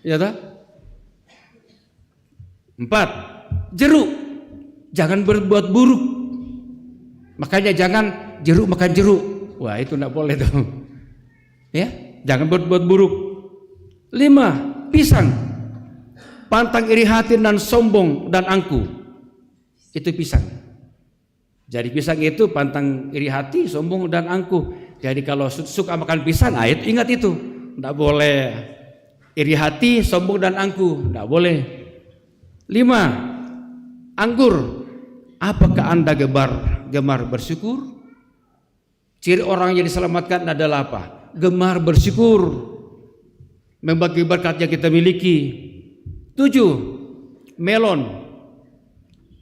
Speaker 4: Ya tak? 4. Jeruk. Jangan berbuat buruk. Makanya jangan jeruk makan jeruk. Wah, itu enggak boleh tuh. Ya, jangan berbuat buruk. 5. Pisang. Pantang iri hati dan sombong dan angkuh. Itu pisang. Jadi pisang itu pantang iri hati, sombong dan angkuh. Jadi kalau suka makan pisang, ingat itu. Tidak boleh iri hati, sombong dan angkuh. Tidak boleh. 5. Anggur. Apakah Anda gemar bersyukur? Ciri orang yang diselamatkan adalah apa? Gemar bersyukur. Membagi berkat yang kita miliki. 7. Melon.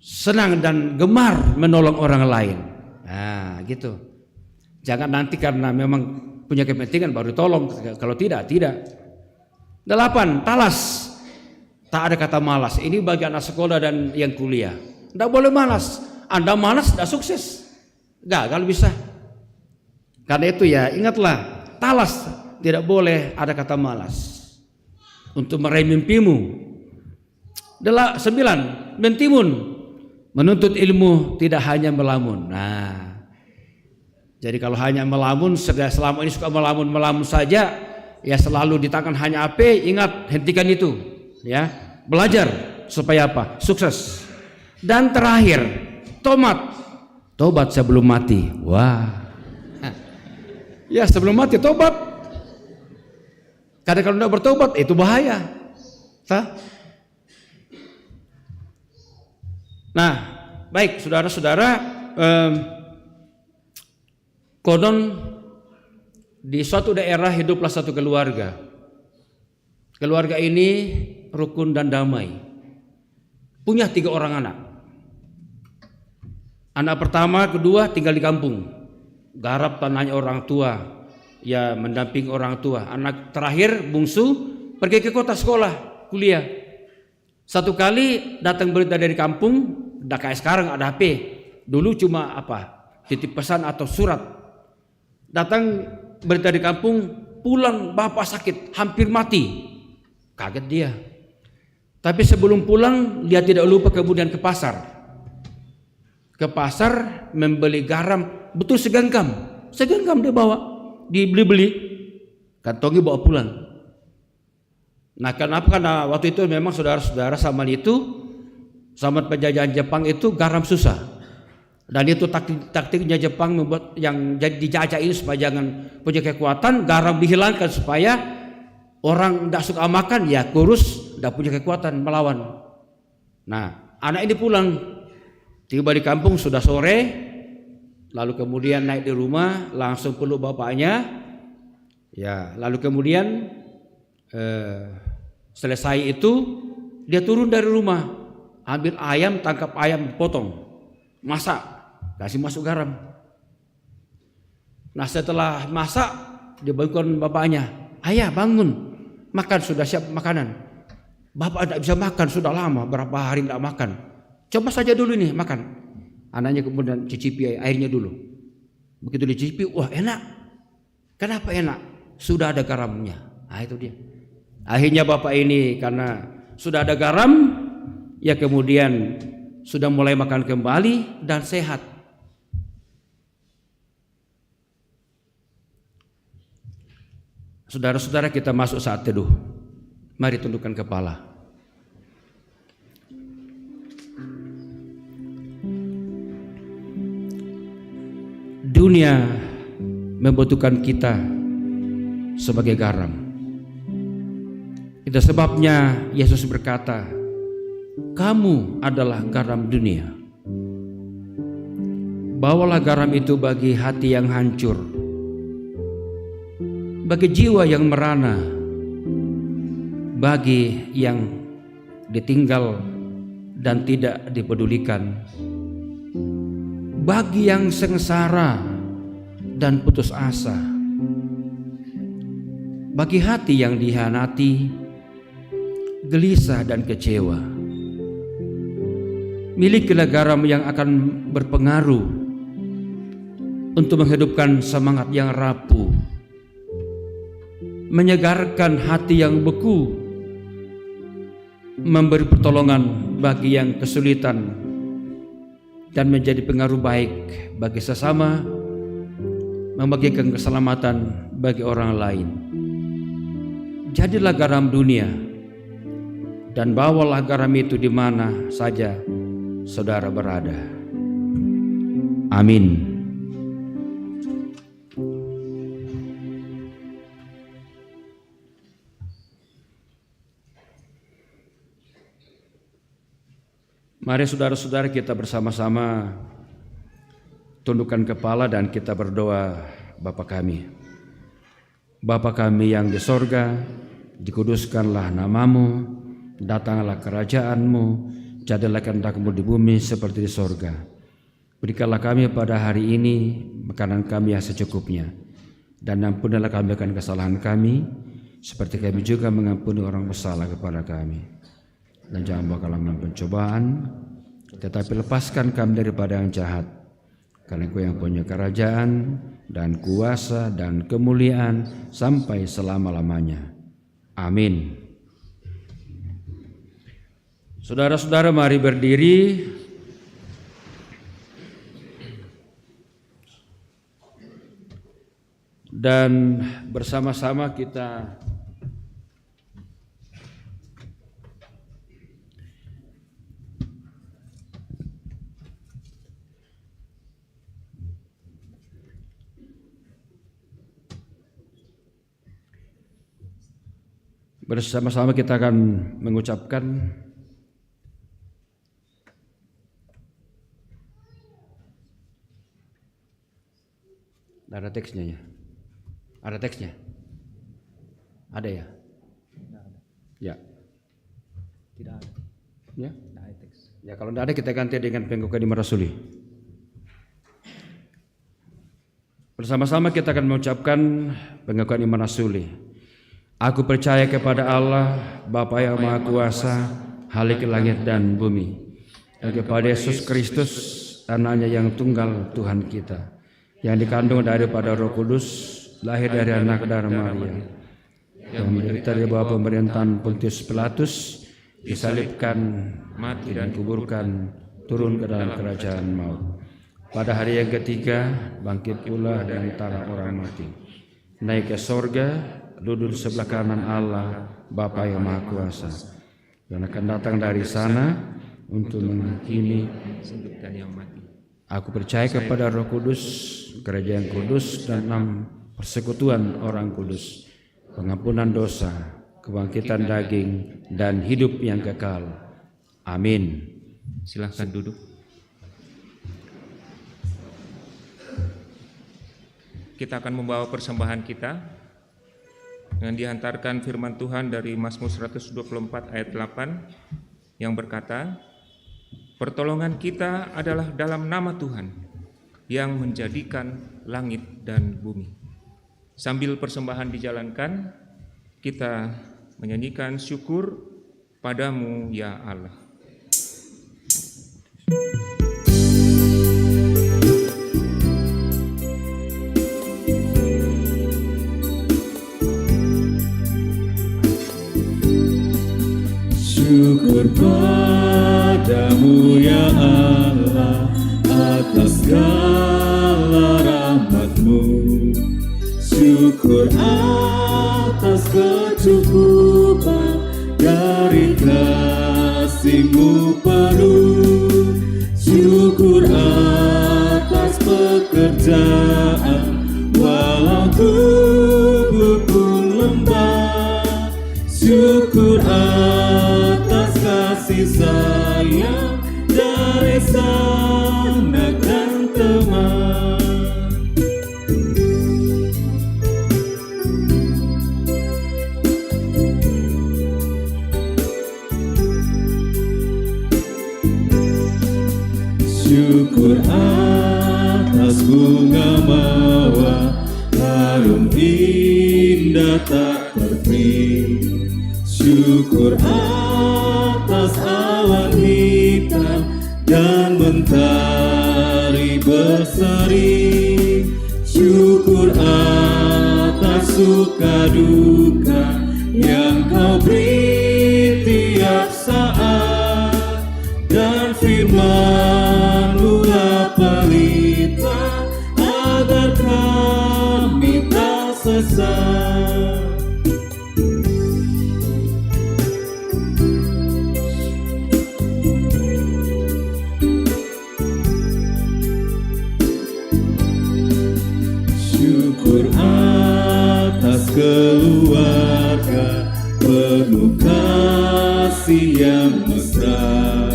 Speaker 4: Senang dan gemar menolong orang lain. Nah, gitu. Jangan nanti karena memang punya kepentingan baru tolong, kalau tidak. 8. Talas. Tak ada kata malas. Ini bagi anak sekolah dan yang kuliah. Tidak boleh malas. Anda malas tidak sukses. Gagal bisa. Karena itu ya ingatlah, talas. Tidak boleh ada kata malas. Untuk meraih mimpimu. 9. Mentimun. Menuntut ilmu tidak hanya melamun. Nah, jadi kalau hanya melamun, selama ini suka melamun saja, ya selalu di tangan hanya HP, ingat, hentikan itu, ya. belajar supaya apa? Sukses. Dan terakhir, tobat sebelum mati. Wah. Ya, sebelum mati tobat. Karena kalau tidak bertobat itu bahaya. Nah, baik saudara-saudara, konon di suatu daerah hiduplah satu keluarga. Keluarga ini rukun dan damai. Punya 3 orang anak. Anak pertama, kedua tinggal di kampung. Garap tanahnya orang tua, ya mendamping orang tua. Anak terakhir bungsu pergi ke kota sekolah, kuliah. Satu kali datang berita dari kampung, udah kayak sekarang ada HP. Dulu cuma titip pesan atau surat. Datang berita di kampung, pulang bapak sakit, hampir mati. Kaget dia. Tapi sebelum pulang, dia tidak lupa kemudian ke pasar. Ke pasar membeli garam, betul segenggam dia bawa, dibeli-beli, kantongi bawa pulang. Nah, kenapa? Karena waktu itu memang saudara-saudara zaman penjajahan Jepang itu garam susah. Dan itu taktiknya Jepang membuat yang jadi dijajah ini supaya jangan punya kekuatan, garam dihilangkan supaya orang tidak suka makan, ya kurus, tidak punya kekuatan melawan. Nah, anak ini pulang, tiba di kampung sudah sore, lalu kemudian naik di rumah, langsung peluk bapaknya, ya lalu kemudian selesai itu dia turun dari rumah, ambil ayam, tangkap ayam, potong, masak, kasih masuk garam. Nah, setelah masak dibangunkan bapaknya, ayah bangun, makan, sudah siap makanan. Bapak tidak bisa makan, sudah lama, berapa hari tidak makan. Coba saja dulu nih makan. Anaknya kemudian cicipi airnya dulu. Begitu dicicipi, wah enak. Kenapa enak? Sudah ada garamnya. Nah, itu dia. Akhirnya bapak ini karena sudah ada garam, ya kemudian sudah mulai makan kembali dan sehat. Saudara-saudara, kita masuk saat teduh. Mari tundukkan kepala. Dunia membutuhkan kita sebagai garam. Itu sebabnya Yesus berkata, "Kamu adalah garam dunia." Bawalah garam itu bagi hati yang hancur, bagi jiwa yang merana, bagi yang ditinggal dan tidak dipedulikan, bagi yang sengsara dan putus asa, bagi hati yang dihianati, gelisah dan kecewa. Milikilah garam yang akan berpengaruh untuk menghidupkan semangat yang rapuh, menyegarkan hati yang beku, memberi pertolongan bagi yang kesulitan, dan menjadi pengaruh baik bagi sesama, membagikan keselamatan bagi orang lain. Jadilah garam dunia dan bawalah garam itu di mana saja saudara berada. Amin. Mari saudara-saudara kita bersama-sama tundukkan kepala dan kita berdoa. Bapa kami, Bapa kami yang di sorga, dikuduskanlah namamu, datanglah kerajaanmu, jadilah kehendak-Mu di bumi seperti di sorga. Berikanlah kami pada hari ini makanan kami yang secukupnya, dan ampunilah kami akan kesalahan kami, seperti kami juga mengampuni orang bersalah kepada kami. Dan jangan bawa kami dalam pencobaan, tetapi lepaskan kami daripada yang jahat. Karena Engkau yang punya kerajaan dan kuasa dan kemuliaan sampai selama-lamanya. Amin. Saudara-saudara, mari berdiri. Dan bersama-sama kita bersama-sama kita akan mengucapkan ada teksnya ya? Ada teksnya? Ada ya? Ya.
Speaker 7: Tidak ada.
Speaker 4: Ya?
Speaker 7: Tidak ada teks.
Speaker 4: Ya, kalau tidak ada kita ganti dengan pengukuhan iman rasuli. Bersama-sama kita akan mengucapkan pengakuan iman rasuli. Aku percaya kepada Allah, Bapa yang Maha Kuasa, Khalik langit dan bumi, dan kepada Yesus Kristus, Anaknya yang tunggal Tuhan kita, yang dikandung daripada Roh Kudus, lahir dari anak darah Maria, yang menderita di bawah pemerintahan Pontius Pilatus, disalibkan, mati dan dikuburkan, turun ke dalam kerajaan maut. Pada hari yang ketiga, bangkit pula dari antara orang mati, naik ke sorga, duduk di sebelah kanan Allah, Bapa yang Maha Kuasa, dan akan datang dari sana untuk menghakimi
Speaker 2: hidup dan yang mati.
Speaker 4: Aku percaya kepada Roh Kudus, gereja yang kudus, dan 6 persekutuan orang kudus, pengampunan dosa, kebangkitan daging, dan hidup yang kekal. Amin.
Speaker 2: Silahkan duduk. Kita akan membawa persembahan kita dengan dihantarkan firman Tuhan dari Mazmur 124 ayat 8 yang berkata, pertolongan kita adalah dalam nama Tuhan yang menjadikan langit dan bumi. Sambil persembahan dijalankan, kita menyanyikan syukur padamu ya Allah.
Speaker 3: Syukur padamu ya Allah atas segala rahmat-Mu. Syukur atas kecukupan dari kasih-Mu penuh. Syukur atas pekerjaan walau tubuh pun lemah. Syukur atas kasih sayang dari sanak dan teman. Syukur atas bunga mawar harum indah tak terperi. Syukur atas awan hitam dan mentari berseri. Syukur atas suka duka yang Kau beri tiap saat, dan firman-Mu pelita agar kami tak sesat. Syukur atas keluarga penuh kasih yang mesra.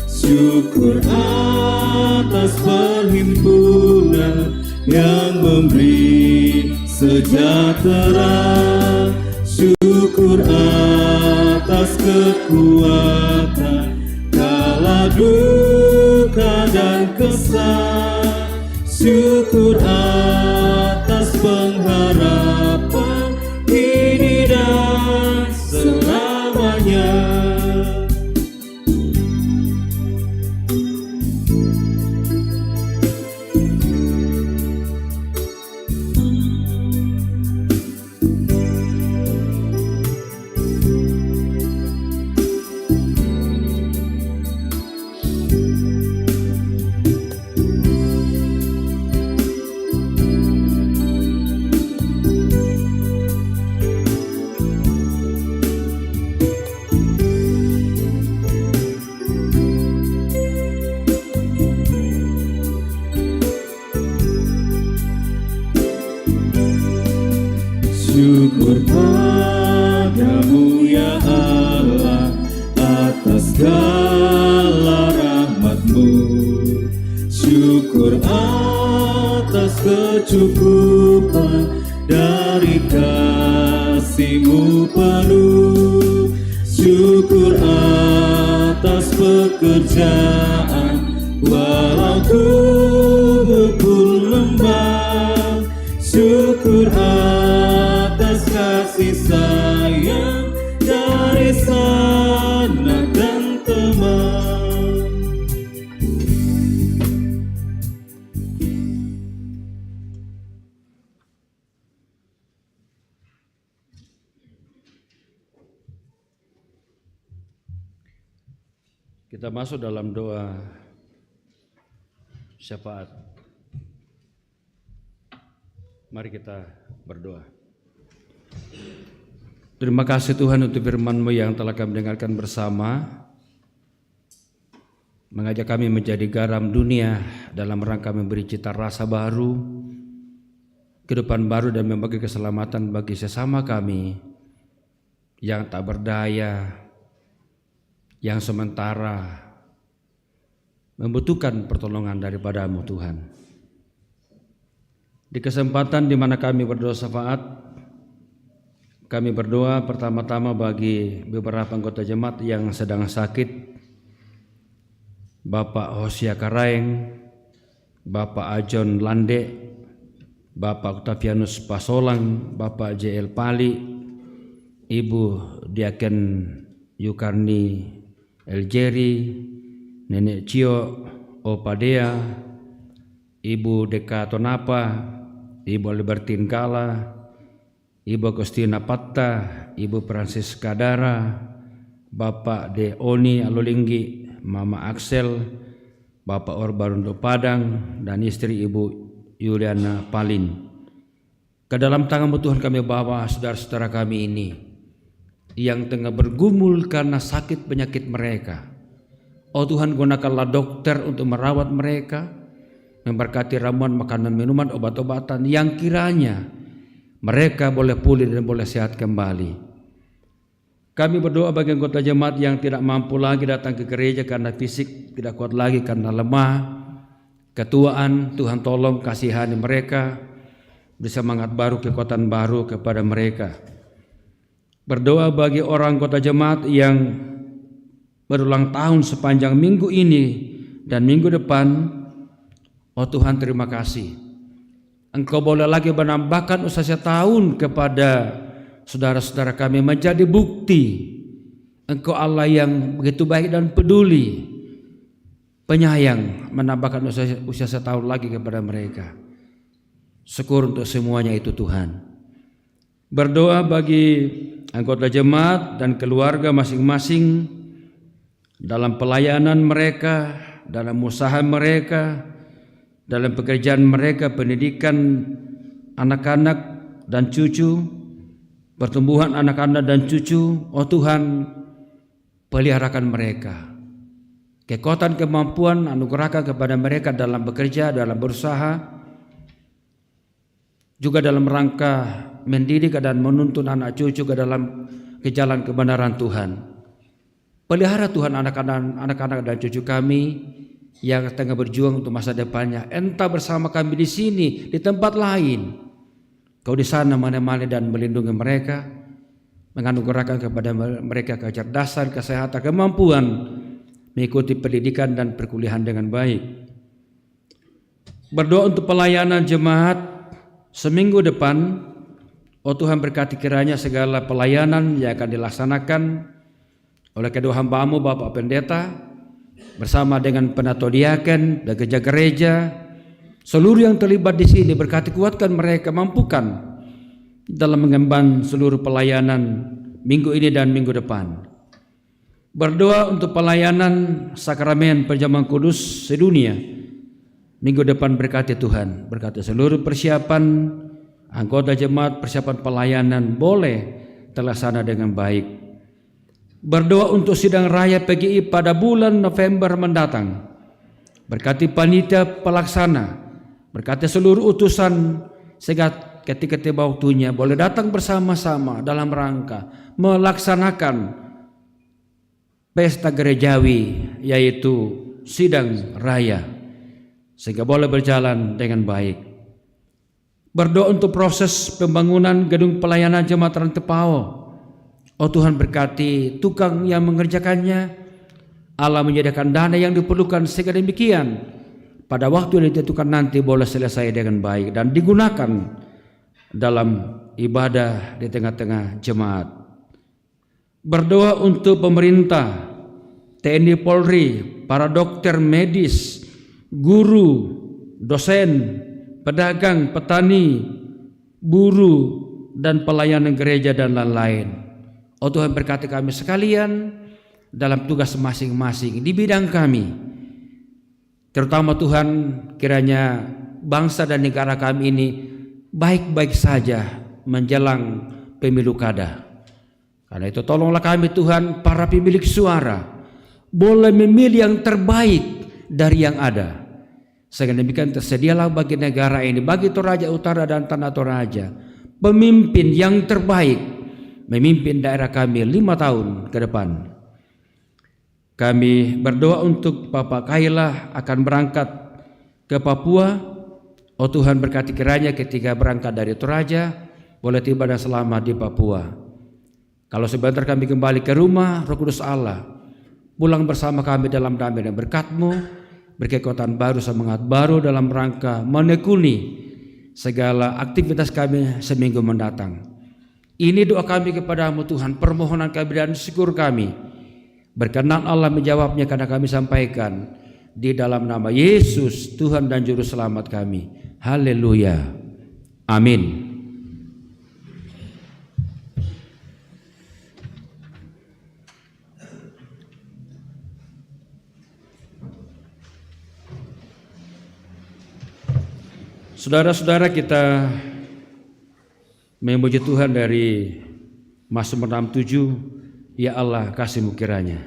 Speaker 3: Syukur atas perhimpunan yang memberi sejahtera. Syukur atas kekuatan kala duka dan kesal. Syukur atas pengharapan kini dan selamanya. kecukupan dari kasih-Mu penuh. Syukur atas pekerjaan walau tubuh pun lemah. Syukur atas kasih sayang dari sanak dan teman.
Speaker 4: Kita masuk dalam doa syafaat. Mari kita berdoa. Terima kasih Tuhan untuk firman-Mu yang telah kami dengarkan bersama, mengajak kami menjadi garam dunia dalam rangka memberi cita rasa baru, kehidupan baru, dan membagi keselamatan bagi sesama kami yang tak berdaya, yang sementara membutuhkan pertolongan daripada-Mu Tuhan. Di kesempatan di mana kami berdoa syafaat, kami berdoa pertama-tama bagi beberapa anggota jemaat yang sedang sakit. Bapak Hosia Karaeng, Bapak Ajon Lande, Bapak Octavianus Pasolang, Bapak JL Pali, Ibu Diaken Yukarni Eljeri, Nenek Cio Opadea, Ibu Deka Tonapa, Ibu Albertin Kala, Ibu Agustina Patta, Ibu Francisca Dara, Bapak De Oni Alulinggi, Mama Axel, Bapak Orbarundo Padang, dan istri Ibu Yuliana Palin. Ke dalam tangan-Mu Tuhan kami bawa saudara-saudara kami ini yang tengah bergumul karena sakit penyakit mereka. Oh Tuhan, gunakanlah dokter untuk merawat mereka, memberkati ramuan, makanan, minuman, obat-obatan yang kiranya mereka boleh pulih dan boleh sehat kembali. Kami berdoa bagi anggota jemaat yang tidak mampu lagi datang ke gereja karena fisik, tidak kuat lagi karena lemah, ketuaan. Tuhan tolong kasihani mereka, beri semangat baru, kekuatan baru kepada mereka. Berdoa bagi orang anggota jemaat yang berulang tahun sepanjang minggu ini dan minggu depan. Oh Tuhan, terima kasih. Engkau boleh lagi menambahkan usia setahun kepada saudara-saudara kami menjadi bukti Engkau Allah yang begitu baik dan peduli, penyayang, menambahkan usia setahun lagi kepada mereka. Syukur untuk semuanya itu Tuhan. Berdoa bagi anggota jemaat dan keluarga masing-masing dalam pelayanan mereka, dalam usaha mereka, dalam pekerjaan mereka, pendidikan anak-anak dan cucu, pertumbuhan anak-anak dan cucu. Oh Tuhan, peliharakan mereka, kekuatan, kemampuan, anugerahkan kepada mereka dalam bekerja, dalam berusaha, juga dalam rangka mendidik dan menuntun anak cucu ke jalan kebenaran Tuhan. Pelihara Tuhan anak-anak dan cucu kami yang tengah berjuang untuk masa depannya. Entah bersama kami di sini, di tempat lain, Kau di sana menemani dan melindungi mereka, menganugerahkan kepada mereka kecerdasan, kesehatan, kemampuan mengikuti pendidikan dan perkuliahan dengan baik. Berdoa untuk pelayanan jemaat seminggu depan. Oh Tuhan, berkati kiranya segala pelayanan yang akan dilaksanakan oleh kedua hamba-Mu Bapak Pendeta bersama dengan penatua diaken dan gereja, seluruh yang terlibat di sini, berkati kuatkan mereka, mampukan dalam mengemban seluruh pelayanan minggu ini dan minggu depan. Berdoa untuk pelayanan sakramen perjamuan kudus sedunia minggu depan, berkati Tuhan, berkati seluruh persiapan anggota jemaat, persiapan pelayanan boleh terlaksana dengan baik. Berdoa untuk sidang raya PGI pada bulan November mendatang, berkati panitia pelaksana, berkati seluruh utusan, sehingga ketika tiba waktunya boleh datang bersama-sama dalam rangka melaksanakan pesta gerejawi, yaitu sidang raya, sehingga boleh berjalan dengan baik. Berdoa untuk proses pembangunan gedung pelayanan Jemaat Rantepao. Oh Tuhan, berkati tukang yang mengerjakannya. Allah menyediakan dana yang diperlukan sehingga demikian pada waktu yang ditentukan nanti boleh selesai dengan baik dan digunakan dalam ibadah di tengah-tengah jemaat. Berdoa untuk pemerintah, TNI Polri, para dokter medis, guru, dosen, pedagang, petani, buruh, dan pelayanan gereja dan lain-lain. Oh Tuhan, berkati kami sekalian dalam tugas masing-masing di bidang kami. Terutama Tuhan, kiranya bangsa dan negara kami ini baik-baik saja menjelang pemilu kada. Karena itu tolonglah kami Tuhan, para pemilik suara, boleh memilih yang terbaik dari yang ada. Sehingga demikian tersedialah bagi negara ini, bagi Toraja Utara dan Tanah Toraja, pemimpin yang terbaik, memimpin daerah kami 5 tahun ke depan. Kami berdoa untuk Bapak Kailah akan berangkat ke Papua. Oh Tuhan, berkati kiranya ketika berangkat dari Toraja boleh tiba dan selamat di Papua. Kalau sebentar kami kembali ke rumah, Roh Kudus Allah pulang bersama kami dalam damai dan berkat-Mu, berkekuatan baru, semangat baru dalam rangka menekuni segala aktivitas kami seminggu mendatang. Ini doa kami kepadamu Tuhan, permohonan kami dan syukur kami. Berkenan Allah menjawabnya karena kami sampaikan di dalam nama Yesus Tuhan dan Juru Selamat kami. Haleluya. Amin. Saudara-saudara, kita memuji Tuhan dari Mazmur 67, ya Allah kasih-Mu kiranya.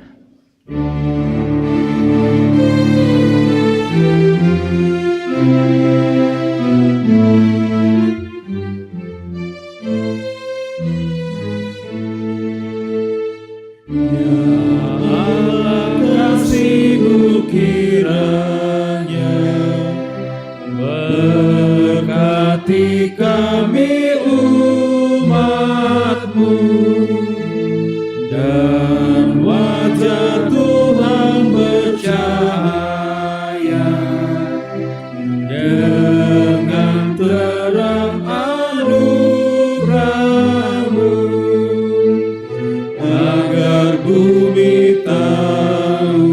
Speaker 3: Berkati kami umat-Mu dan wajah Tuhan bercahaya dengan terang anugerah-Mu, agar bumi tahu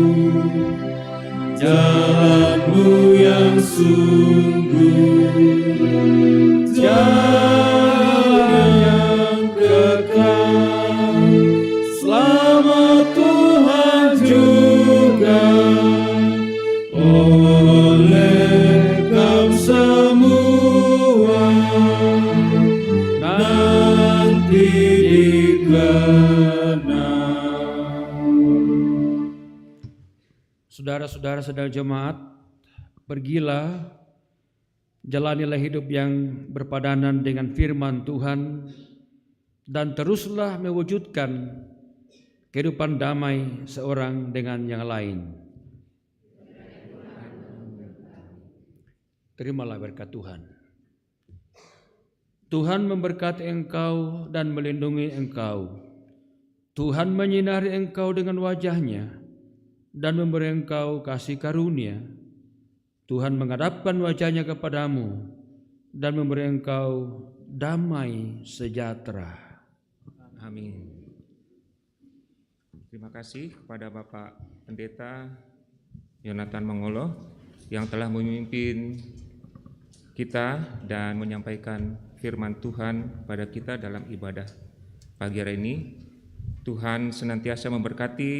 Speaker 3: jalan-Mu yang sungguh, jalan yang kekal. Selamat Tuhan juga oleh kaum semua nanti dikenal.
Speaker 4: Saudara-saudara sedang jemaat, pergilah, jalanilah hidup yang berpadanan dengan firman Tuhan dan teruslah mewujudkan kehidupan damai seorang dengan yang lain. Terimalah berkat Tuhan. Tuhan memberkati engkau dan melindungi engkau. Tuhan menyinari engkau dengan wajah-Nya dan memberi engkau kasih karunia. Tuhan menghadapkan wajah-Nya kepadamu dan memberi engkau damai sejahtera.
Speaker 2: Amin. Terima kasih kepada Bapak Pendeta Yonatan Mangolo yang telah memimpin kita dan menyampaikan firman Tuhan pada kita dalam ibadah pagi hari ini. Tuhan senantiasa memberkati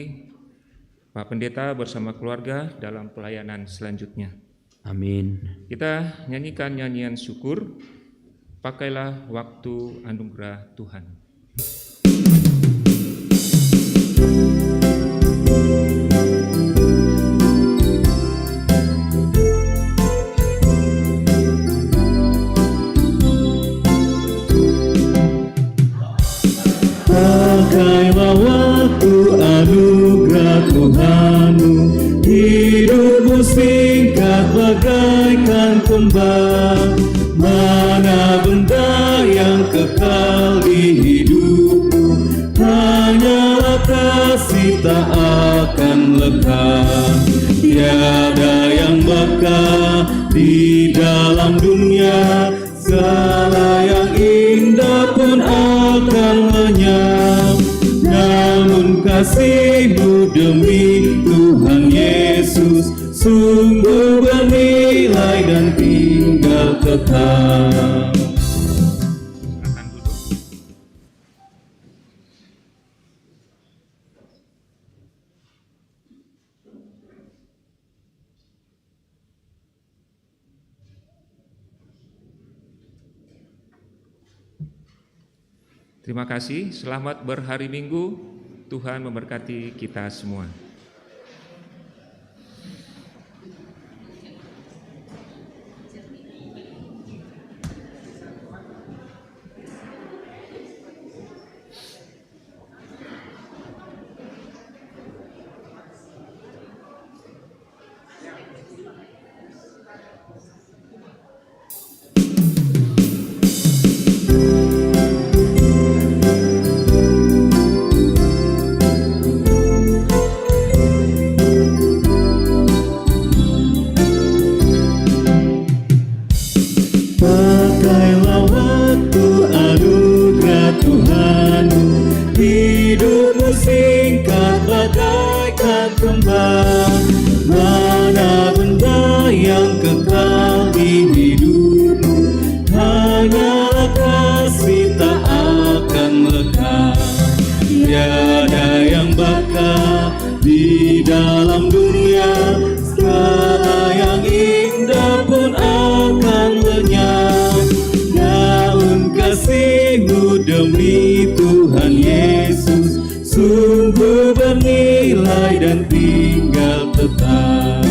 Speaker 2: Pak Pendeta bersama keluarga dalam pelayanan selanjutnya.
Speaker 4: Amin.
Speaker 2: Kita nyanyikan nyanyian syukur, pakailah waktu anugerah Tuhan.
Speaker 3: Pakailah waktu anugerah Tuhanmu, hidupmu singkat bagaikan kembang, mana tak akan lekang. Tiada yang bakal di dalam dunia, segala yang indah pun akan lenyap. Namun kasih-Mu demi Tuhan Yesus sungguh bernilai dan tinggal kekal.
Speaker 2: Silakan duduk. Terima kasih, selamat berhari Minggu. Tuhan memberkati kita semua.
Speaker 3: Pakailah waktu anugerah Tuhan-Mu, hidupmu singkat bagaikan kembang. Mana benda yang kekal di hidupmu, hanyalah kasih tak akan lekang. Tiada yang bakal di dalam dunia, segala yang indah pun akan lenyap. Namun kasih-Mu demi Tuhan Yesus sungguh bernilai dan tinggal tetap.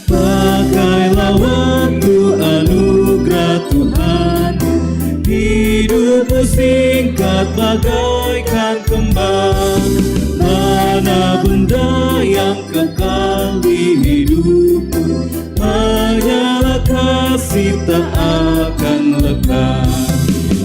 Speaker 3: Pakailah waktu anugerah Tuhan-Mu, hidupmu singkat bagaikan kembang. Mana benda yang kekal di hidupmu, hanyalah kasih tak akan lekang.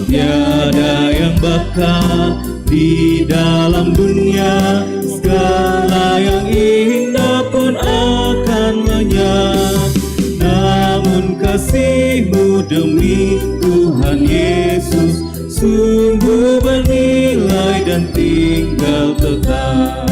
Speaker 3: Tiada yang bakal di dalam dunia, segala yang indah pun akan lenyap. Namun kasih-Mu demi Tuhan Yesus sungguh bernilai dan tinggal tetap.